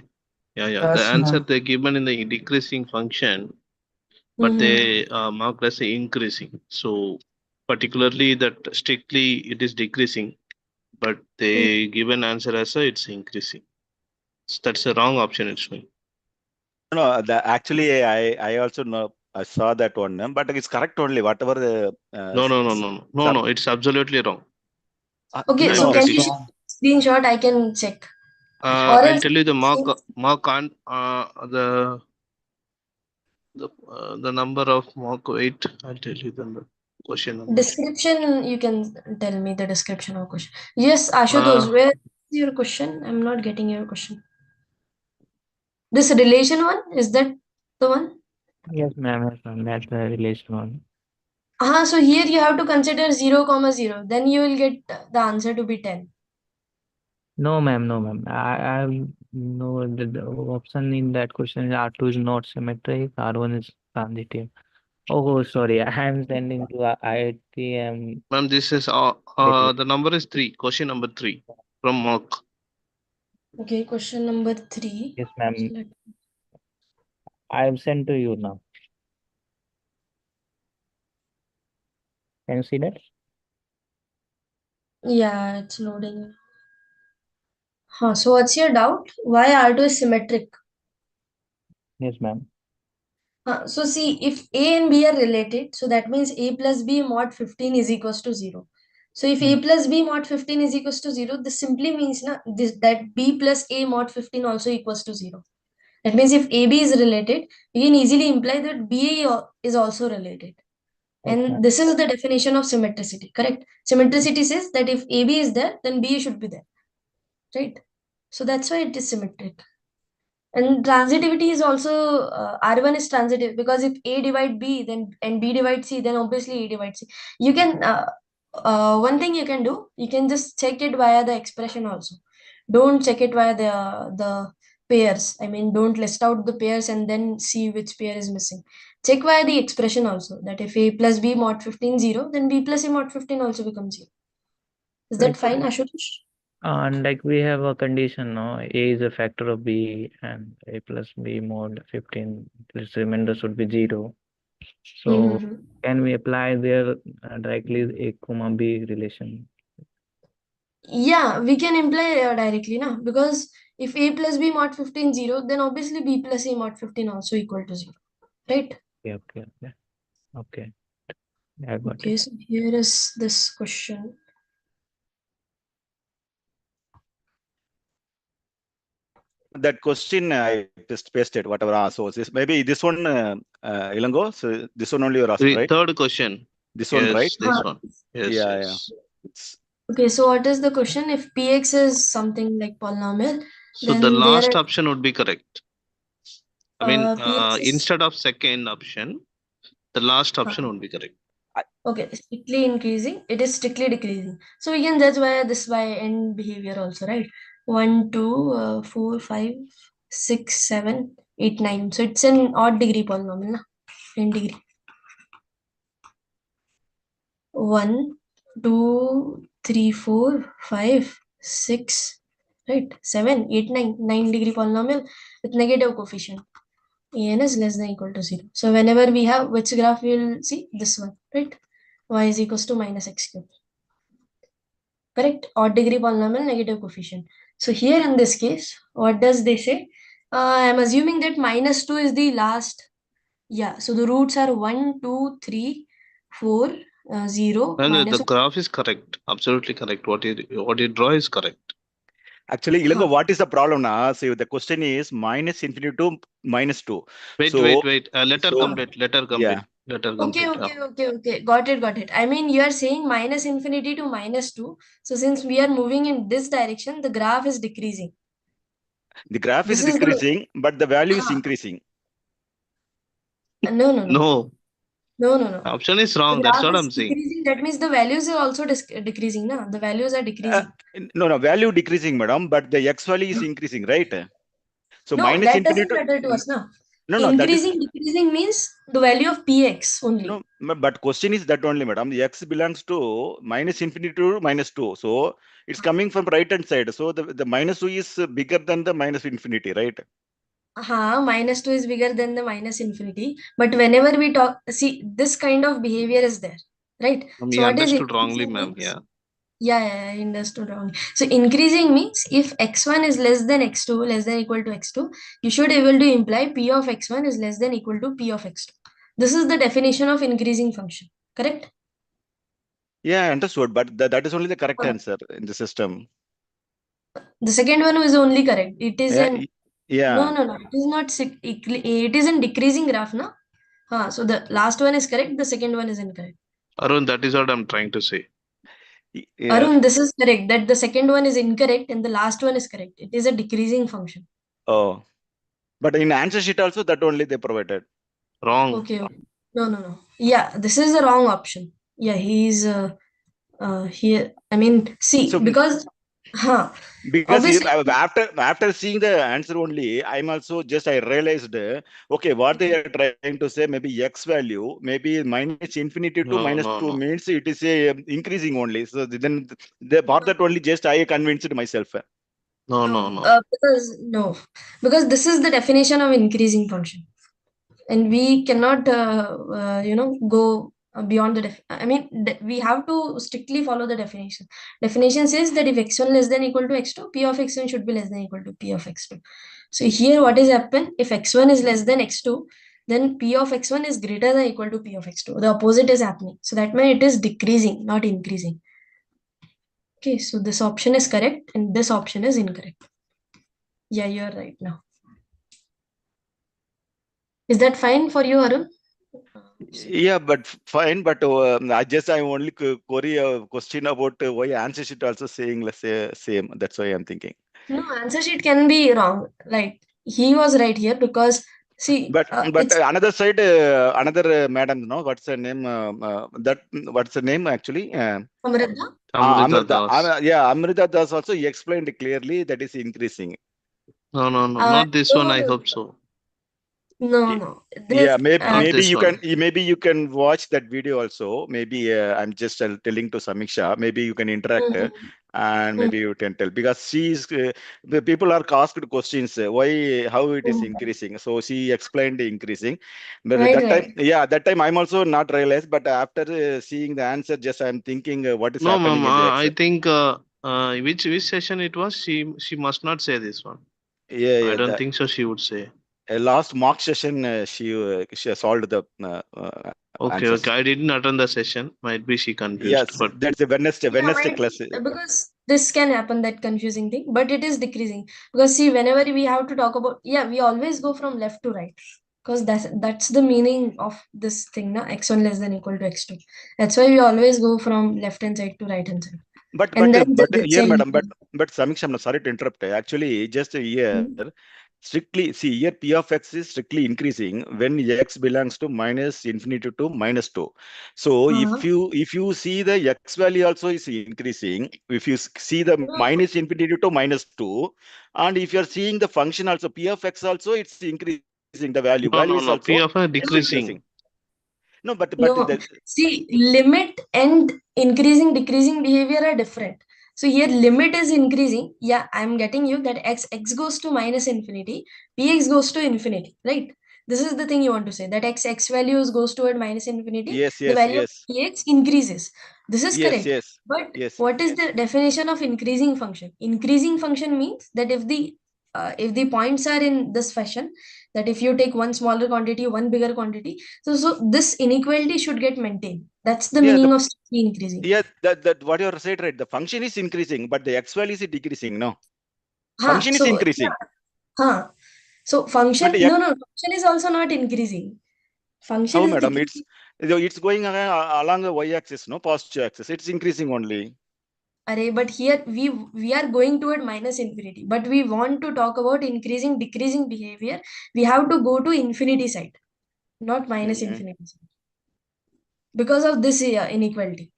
Yes, answer ma'am. they given in the decreasing function, but they marked as increasing. So particularly that strictly it is decreasing, but they given answer as it's increasing. So that's a wrong option, it's me. No, actually I also know I saw that one, but it's correct only. Whatever the No. It's absolutely wrong. Okay, I'm so can pretty you sure. screenshot? I can check. Or I'll else, tell you the mark on the number of mark. Wait, I'll tell you the question number. description, you can tell me the description of question. Yes, Ashutosh, Uh, where is your question? I'm not getting your question. This relation one, is that the one? Yes, ma'am. Yes, ma'am. That's the relation one. So here you have to consider 0, comma 0. Then you will get the answer to be 10. No, ma'am. No, ma'am. I know the option in that question is R2 is not symmetric, R1 is transitive. Oh, sorry. I am sending to IITM. Ma'am, this is the number is 3. Question number 3 from Mark. Okay, question number 3. Yes, ma'am. I have sent to you now. Can you see that? Yeah, it's loading. So what's your doubt? Why R2 is symmetric? Yes, ma'am. So see, if A and B are related, so that means A plus B mod 15 is equals to 0. So if A plus B mod 15 is equals to 0, this simply means that B plus A mod 15 also equals to 0. That means if AB is related, we can easily imply that BA is also related. And this is the definition of symmetricity, correct? Symmetricity says that if AB is there, then BA should be there, right? So that's why it is symmetric. And transitivity is also R1 is transitive because if A divide B then and B divide C, then obviously A divide C. You can one thing you can do, you can just check it via the expression also. Don't check it via the pairs. I mean, don't list out the pairs and then see which pair is missing. Check via the expression also that if A plus B mod 15 0, then B plus A mod 15 also becomes 0. Is that fine, Ashutosh? And like we have a condition, no? A is a factor of B and A plus B mod 15. This remainder should be 0. So can we apply there directly A comma B relation? Yeah, we can imply directly now because if A plus B mod 15 0, then obviously B plus A mod 15 also equal to 0, right? Okay. I got Okay, so here is this question. That question I just pasted, whatever. So maybe this one, Ilango. So this one only you're asking, right? Third question. This one, yes, right? This one. Yes, Yeah, yes. Okay, so what is the question? If Px is something like polynomial, So then the there last are, option would be correct. I mean, Px is, instead of second option, the last option would be correct. okay, strictly increasing, it is strictly decreasing. So we can judge by this by end behavior also, right? 1, 2, 4, 5, 6, 7, 8, 9. So it's an odd degree polynomial, na? 10 degree. 1, 2, 3, 4, 5, 6, right? 7, 8, 9, 9 degree polynomial with negative coefficient. An is less than equal to 0. So whenever we have which graph, we will see this one, right? Y is equals to minus x cube. Correct? Odd degree polynomial, negative coefficient. So here in this case, what does they say? I'm assuming that minus 2 is the last. Yeah, so the roots are 1, 2, 3, 4, 0, And minus the 1. graph is correct. Absolutely correct. What you draw is correct. Actually, Ilango, what is the problem now? So the question is minus infinity to minus 2. Wait. Let her complete. Let her complete. Yeah. Let her complete. Okay. Got it. I mean, you are saying minus infinity to minus 2. So since we are moving in this direction, the graph is decreasing. The graph This is is decreasing, but the value is increasing. No. Option is wrong. The That's graph what is I'm saying. decreasing. That means the values are also decreasing. No? The values are decreasing. No, value decreasing, madam, but the x value is increasing, right? So No, minus that infinity doesn't matter to us now. No, that is Decreasing means the value of px only. no, but question is that only, madam. The x belongs to minus infinity to minus 2. So it's coming from right hand side. So the minus 2 is bigger than the minus infinity, right? Minus 2 is bigger than the minus infinity. But whenever we talk, see, this kind of behavior is there, right? We So what is understood wrongly, increasing ma'am. means? Yeah. Yeah, I understood wrong. So increasing means if x1 is less than x2, less than equal to x2, you should able to imply p of x1 is less than equal to p of x2. This is the definition of increasing function, correct? Yeah, understood. But that is only the correct answer in the system. The second one is only correct. It is Yeah, an yeah. no. It is not. It is in decreasing graph, no? So the last one is correct. The second one is incorrect. Arun, that is what I'm trying to say. Yeah. Arun, this is correct. That the second one is incorrect and the last one is correct. It is a decreasing function. Oh, but in answer sheet also that only they provided. Wrong. Okay. No. Yeah, this is the wrong option. Yeah, he's here. I mean, see, So because because obviously after seeing the answer only, I'm also just I realized okay, what they are trying to say, maybe x value, maybe minus infinity to minus No. 2 means it is a increasing only. So then the for that only just I convinced myself. No. because this is the definition of increasing function, and we cannot go beyond the I mean we have to strictly follow the definition. Definition says that if x1 less than equal to x2, p of x1 should be less than equal to p of x2. So here what is happen, if x1 is less than x2, then p of x1 is greater than equal to p of x2. The opposite is happening, so that means it is decreasing, not increasing. Okay, so this option is correct and this option is incorrect. Yeah, you're right now. Is that fine for you, Arun? Yeah, but fine. But I only query a question about why answer sheet also saying let's say same. That's why I'm thinking. No, answer sheet can be wrong. Like he was right here because see, But it's another side, another madam, no, what's her name? What's her name actually? Amrita. Amrita Amrita. Das. Yeah, Amrita Das also explained clearly that is increasing. No. Not this one. I No, hope so. no. Yeah, This Not maybe this you one. can watch that video also. Maybe I'm just telling to Samiksha. Maybe you can interact and maybe you can tell because she's the people are asked questions why how it is increasing. So she explained the increasing. But right, that time, right. yeah, that time I'm also not realized. But after seeing the answer, just I'm thinking what is No, happening ma'am. in the X. I think which session it was. She must not say this one. I Yeah, don't think so. She would say. last mock session she solved the Okay. answers. I didn't attend the session. Might be she confused. Yes, But that's a Yeah, Wednesday class. because this can happen, that confusing thing, but it is decreasing. Because see, whenever we have to talk about, yeah, we always go from left to right. Because that's the meaning of this thing, na? X1 less than equal to x2. That's why we always go from left hand side to right hand side. But And then the here, change. madam, but Samiksha, I'm sorry to interrupt. Actually, just here, Hmm. strictly see here, p of x is strictly increasing when x belongs to minus infinity to minus 2. So if you see the x value also is increasing, if you see the minus infinity to minus 2, and if you are seeing the function also p of x also it's increasing the value is no. also P of a it's increasing. decreasing. No, but No, see, limit and increasing, decreasing behavior are different. So here limit is increasing. Yeah, I'm getting you that x goes to minus infinity, px goes to infinity, right? This is the thing you want to say, that x values goes toward minus infinity, yes, the yes, value of yes, px increases. This is yes, correct. yes, But yes. what is the definition of increasing function? Increasing function means that if the points are in this fashion, that if you take one smaller quantity, one bigger quantity, so this inequality should get maintained. That's the Yeah, meaning of strictly increasing. yeah, that what you are said, right? The function is increasing, but the x value is decreasing. No, Huh, function is so increasing, huh. So but function, no, function is also not increasing. Function how, is madam? decreasing. It's going along the y-axis, no, positive axis. It's increasing only. Array, but here we are going toward minus infinity, but we want to talk about increasing, decreasing behavior. We have to go to infinity side, not minus infinity side, because of this inequality.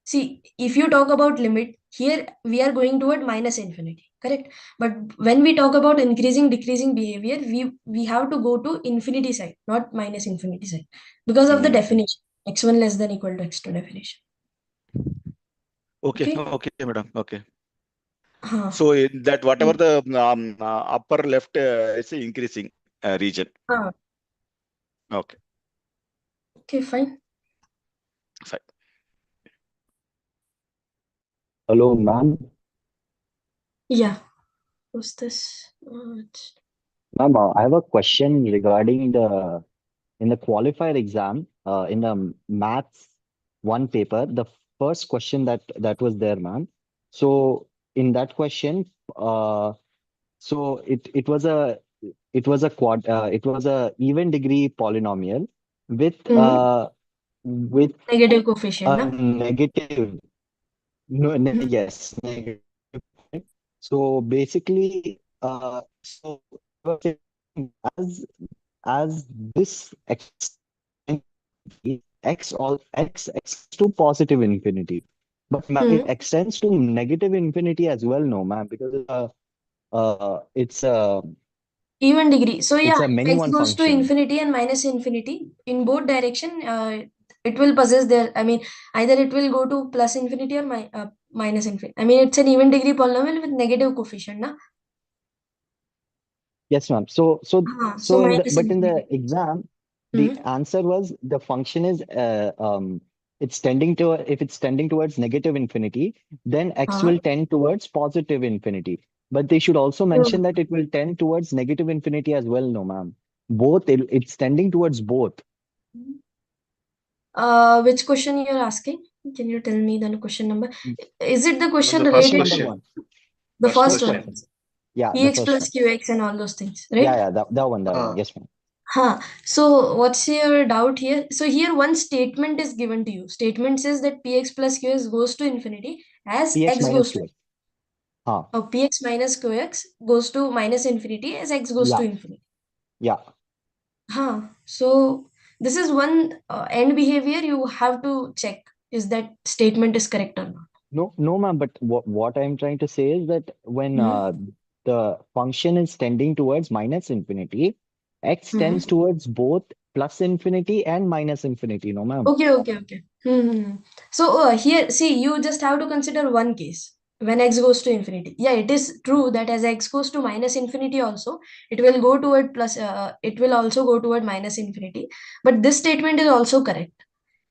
See, if you talk about limit, here we are going toward minus infinity, correct? But when we talk about increasing, decreasing behavior, we have to go to infinity side, not minus infinity side, because of the definition, x1 less than equal to x2 definition. Okay, Okay. okay, madam. Okay. Huh. So that whatever the upper left is increasing region. Huh. Okay, Okay, fine. fine. Hello, ma'am. Yeah. Who's this? Ma'am, I have a question regarding the in the qualified exam, in the maths one paper, the first question that was there, ma'am. So in that question, so it was a even degree polynomial with with Negative coefficient, a na? negative yes, negative point. So basically, so as as this x to positive infinity, but it extends to negative infinity as well, no, ma'am, because it's a Even degree. So yeah, it's a if many x one goes to function. infinity and minus infinity, in both direction, it will possess there. I mean, either it will go to plus infinity or minus infinity. I mean, it's an even degree polynomial with negative coefficient, na? Yes, ma'am. So In the minus but in the infinity. exam, the answer was the function is it's tending to if it's tending towards negative infinity, then x will tend towards positive infinity. But they should also mention that it will tend towards negative infinity as well, no, ma'am. It's tending towards both. Which question you're asking? Can you tell me the question number? Is it the question The first related Number to question. one. the First first First one? question. one. Yeah, the Px first plus one. qx and all those things, Yeah, right? yeah, that one, that one. Ah, Yes, ma'am. Huh. So what's your doubt here? So here one statement is given to you. Statement says that px plus qx goes to infinity as Px x minus goes to qx. Huh. px minus qx goes to minus infinity as x goes to Yeah, infinity. yeah. Huh. So this is one end behavior you have to check. Is that statement is correct or not? No, no, ma'am. But what I'm trying to say is that when the function is tending towards minus infinity, x tends towards both plus infinity and minus infinity. No, ma'am. Okay, okay, okay. So here, see, you just have to consider one case when x goes to infinity. Yeah, it is true that as x goes to minus infinity also, it will go toward plus, it will also go toward minus infinity. But this statement is also correct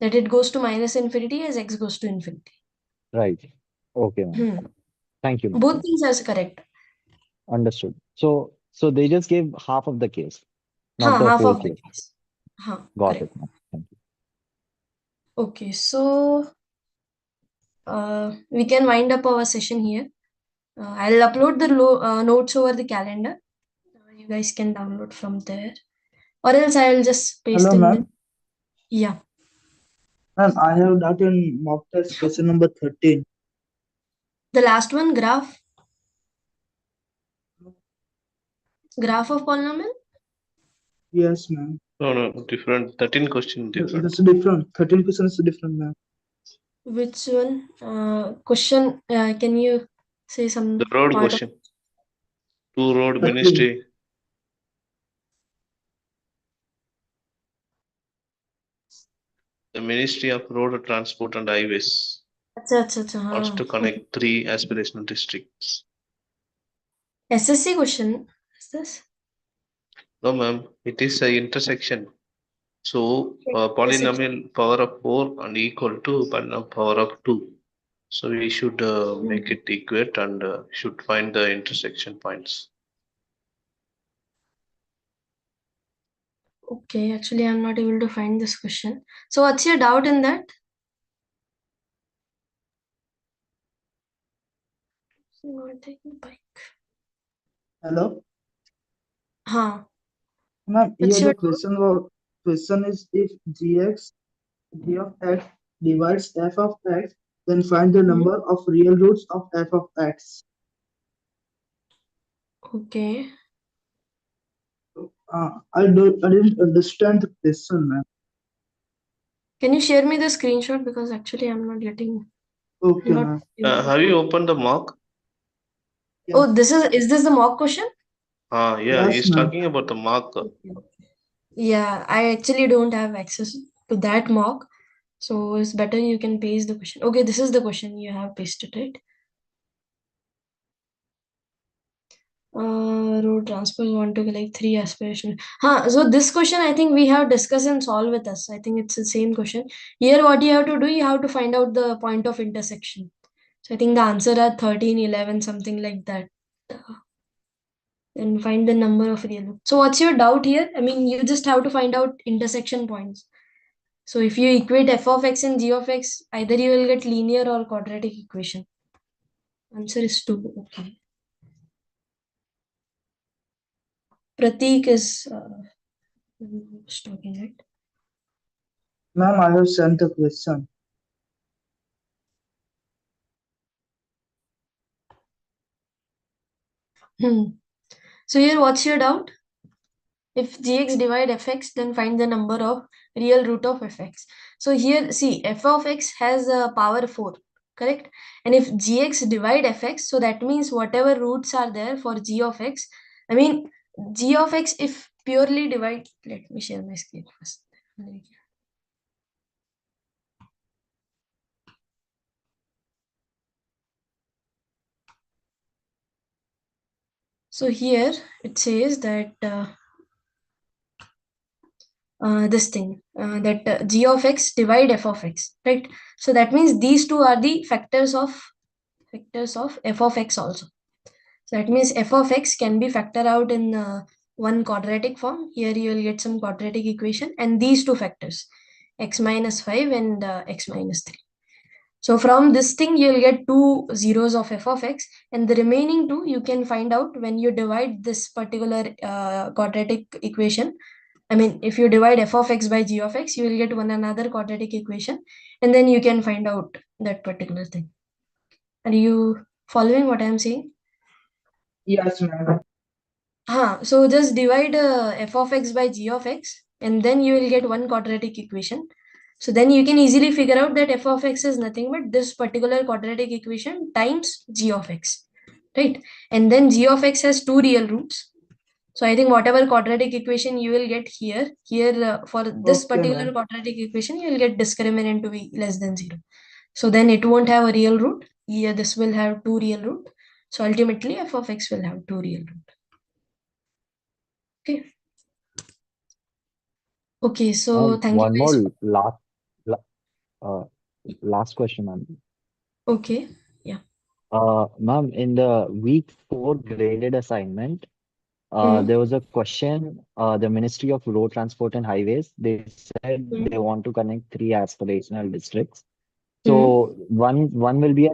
that it goes to minus infinity as x goes to infinity. Right. Okay, ma'am. Hmm. Thank you, ma'am. Both things are correct. Understood. So they just gave half of the case, not the Half whole of the case. case. Got Correct. it, ma'am. Thank you. Okay, so we can wind up our session here. I'll upload the notes over the calendar. You guys can download from there, or else I'll just paste Hello, in the. ma'am. Yeah, Ma'am, I have that in mock test question number 13. the last one, graph of polynomial. Yes, ma'am. no, different. 13 question different. That's different. 13 questions is different, ma'am. Which one? Question. Can you say some The road part of? question. Two road 13. ministry. The Ministry of Road Transport and Highways Acha, acha, acha, wants हाँ. to connect three aspirational districts. SSC question. Is this? No, ma'am. It is a intersection. So Intersection. polynomial power of 4 and equal to polynomial power of 2. So we should make it equate and should find the intersection points. Okay, actually, I'm not able to find this question. So, what's your doubt in that? Not taking bike. Hello? Huh. Ma'am, What's here the your question is if g of x divides f of x, then find the number of real roots of f of x. Okay. I didn't understand the question, ma'am. Can you share me the screenshot because actually I'm not getting. Okay, Not. ma'am. Have you opened the mock? Oh, is this the mock question? Yeah, Yes, he's ma'am. talking about the mock. Yeah, I actually don't have access to that mock. So it's better you can paste the question. Okay, this is the question you have pasted, right? Road transport want to collect three aspiration. So this question I think we have discussed and solved with us. I think it's the same question. Here what you have to do, you have to find out the point of intersection. So I think the answer are 13, 11, something like that. then find the number of real roots. So what's your doubt here? I mean, you just have to find out intersection points. So if you equate f of x and g of x, either you will get linear or quadratic equation. Answer is 2. Okay. Pratik is talking, right? Ma'am, I have sent the question. So here, what's your doubt? If gx divide fx, then find the number of real root of fx. So here, see, f of x has a power 4, correct? And if gx divide fx, so that means whatever roots are there for g of x, I mean, g of x, if purely divide, let me share my screen first. So here it says that this thing that g of x divide f of x, right? So that means these two are the factors of f of x also. So that means f of x can be factored out in one quadratic form. Here you will get some quadratic equation and these two factors, x minus 5 and x minus 3. So from this thing you will get two zeros of f of x, and the remaining two you can find out when you divide this particular quadratic equation. I mean, if you divide f of x by g of x, you will get one another quadratic equation, and then you can find out that particular thing. Are you following what I am saying? Yes, ma'am. So just divide f of x by g of x, and then you will get one quadratic equation. So then you can easily figure out that f of x is nothing but this particular quadratic equation times g of x, right? And then g of x has two real roots. So I think whatever quadratic equation you will get here for this Okay, particular ma'am. quadratic equation, you will get discriminant to be less than 0. So then it won't have a real root. Here this will have two real root. So ultimately f of x will have two real root. Okay. Okay, so thank you One guys. more uh, last question, ma'am. Okay, yeah. Ma'am, in the week 4 graded assignment, there was a question. The Ministry of Road Transport and Highways, they said they want to connect 3 aspirational districts. So one will be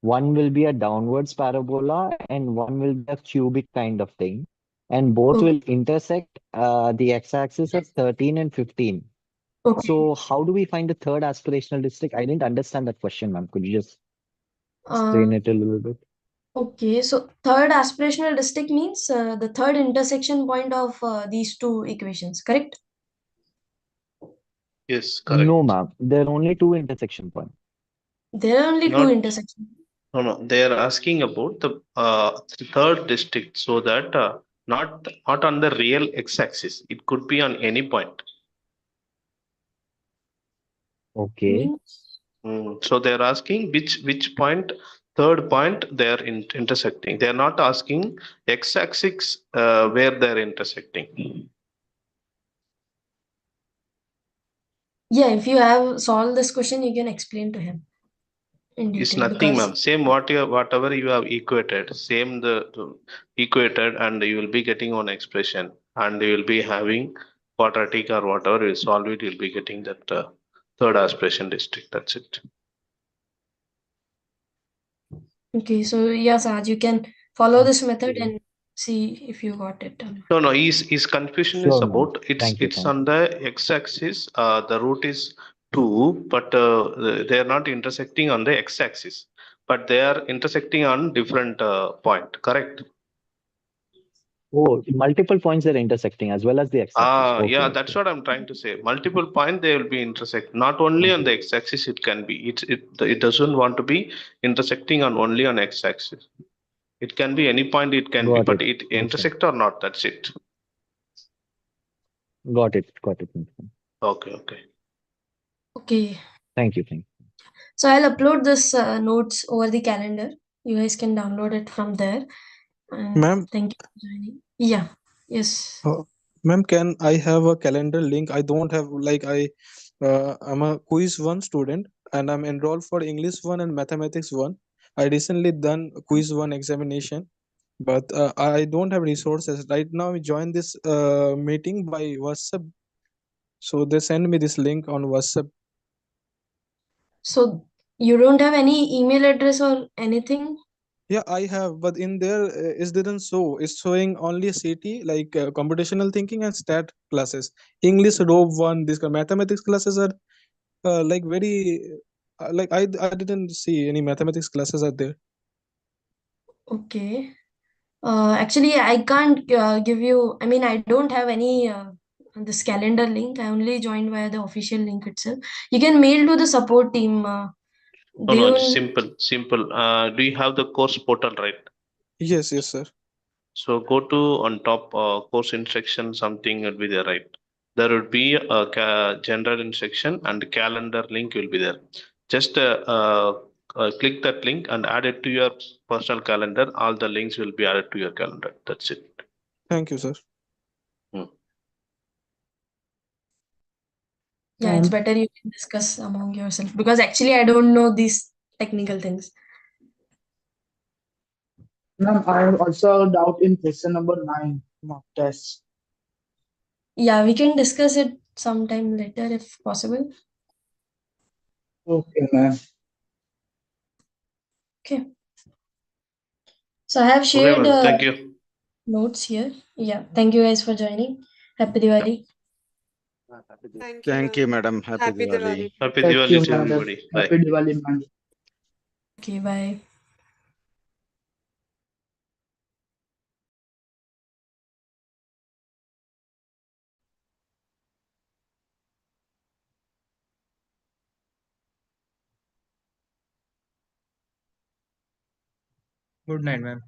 one will be a downwards parabola and one will be a cubic kind of thing, and both will intersect the x-axis at 13 and 15. Okay. So how do we find the third aspirational district? I didn't understand that question, ma'am. Could you just explain it a little bit? Okay, so third aspirational district means the third intersection point of these two equations, correct? Yes, correct. No, ma'am. There are only 2 intersection points. There are only two Not intersections. no. They are asking about the third district, so that not on the real x-axis. It could be on any point. Okay. So they are asking which point, third point they are intersecting. They are not asking x-axis where they are intersecting. Yeah, if you have solved this question, you can explain to him in It's detail nothing, because ma'am. Same whatever you have equated, same the equated, and you will be getting one expression, and you will be having quadratic or whatever you solve it, you'll be getting that third aspiration district. That's it. okay, so yes, Raj, you can follow this method and see if you got it. No. His confusion is Sure, ma'am. about Thank you. it's Thank on you. the x-axis. The root is 2, but they are not intersecting on the x-axis, but they are intersecting on different point. Correct? Oh, multiple points are intersecting as well as the x-axis. Yeah, Okay, that's okay. what I'm trying to say. Multiple point they will be intersect. Not only on the x-axis, it can be. It doesn't want to be intersecting on only on x-axis. It can be any point. It can be, Got but it. it Okay. intersect or not. That's it. Got it. Got it. Okay. Okay. Okay. Thank you. Thank you. So I'll upload this notes over the calendar. You guys can download it from there. And Ma'am, thank you for joining. Yeah. Yes. ma'am, can I have a calendar link? I don't have I'm a quiz 1 student and I'm enrolled for English 1 and mathematics 1. I recently done quiz 1 examination but I don't have resources right now. We join this meeting by WhatsApp, so they send me this link on WhatsApp. So you don't have any email address or anything? Yeah, I have, but in there it didn't show. It's showing only CT, like computational thinking and stat classes. English row one. These mathematics classes are like very like I didn't see any mathematics classes are there. Okay. Actually, I can't give you. I mean, I don't have any this calendar link. I only joined via the official link itself. You can mail to the support team. No, They no, it's will. simple. Do you have the course portal, right? Yes, yes, sir. So go to on top course instruction, something will be there, right? There would be a general instruction and calendar link will be there. Just click that link and add it to your personal calendar. All the links will be added to your calendar. That's it. Thank you, sir. Hmm. Yeah, it's better you can discuss among yourself because actually I don't know these technical things. Ma'am, I have also a doubt in question number 9, mock test. Yeah, we can discuss it sometime later if possible. Okay, ma'am. Okay. So I have Okay, shared ma'am. Thank you. notes here. Yeah, thank you guys for joining. Happy Diwali. Thank you, madam. Happy Happy Diwali. Diwali. Happy Thank you, Diwali to madam. everybody. Bye. Happy Diwali, ma'am. Okay, bye. Good night, ma'am.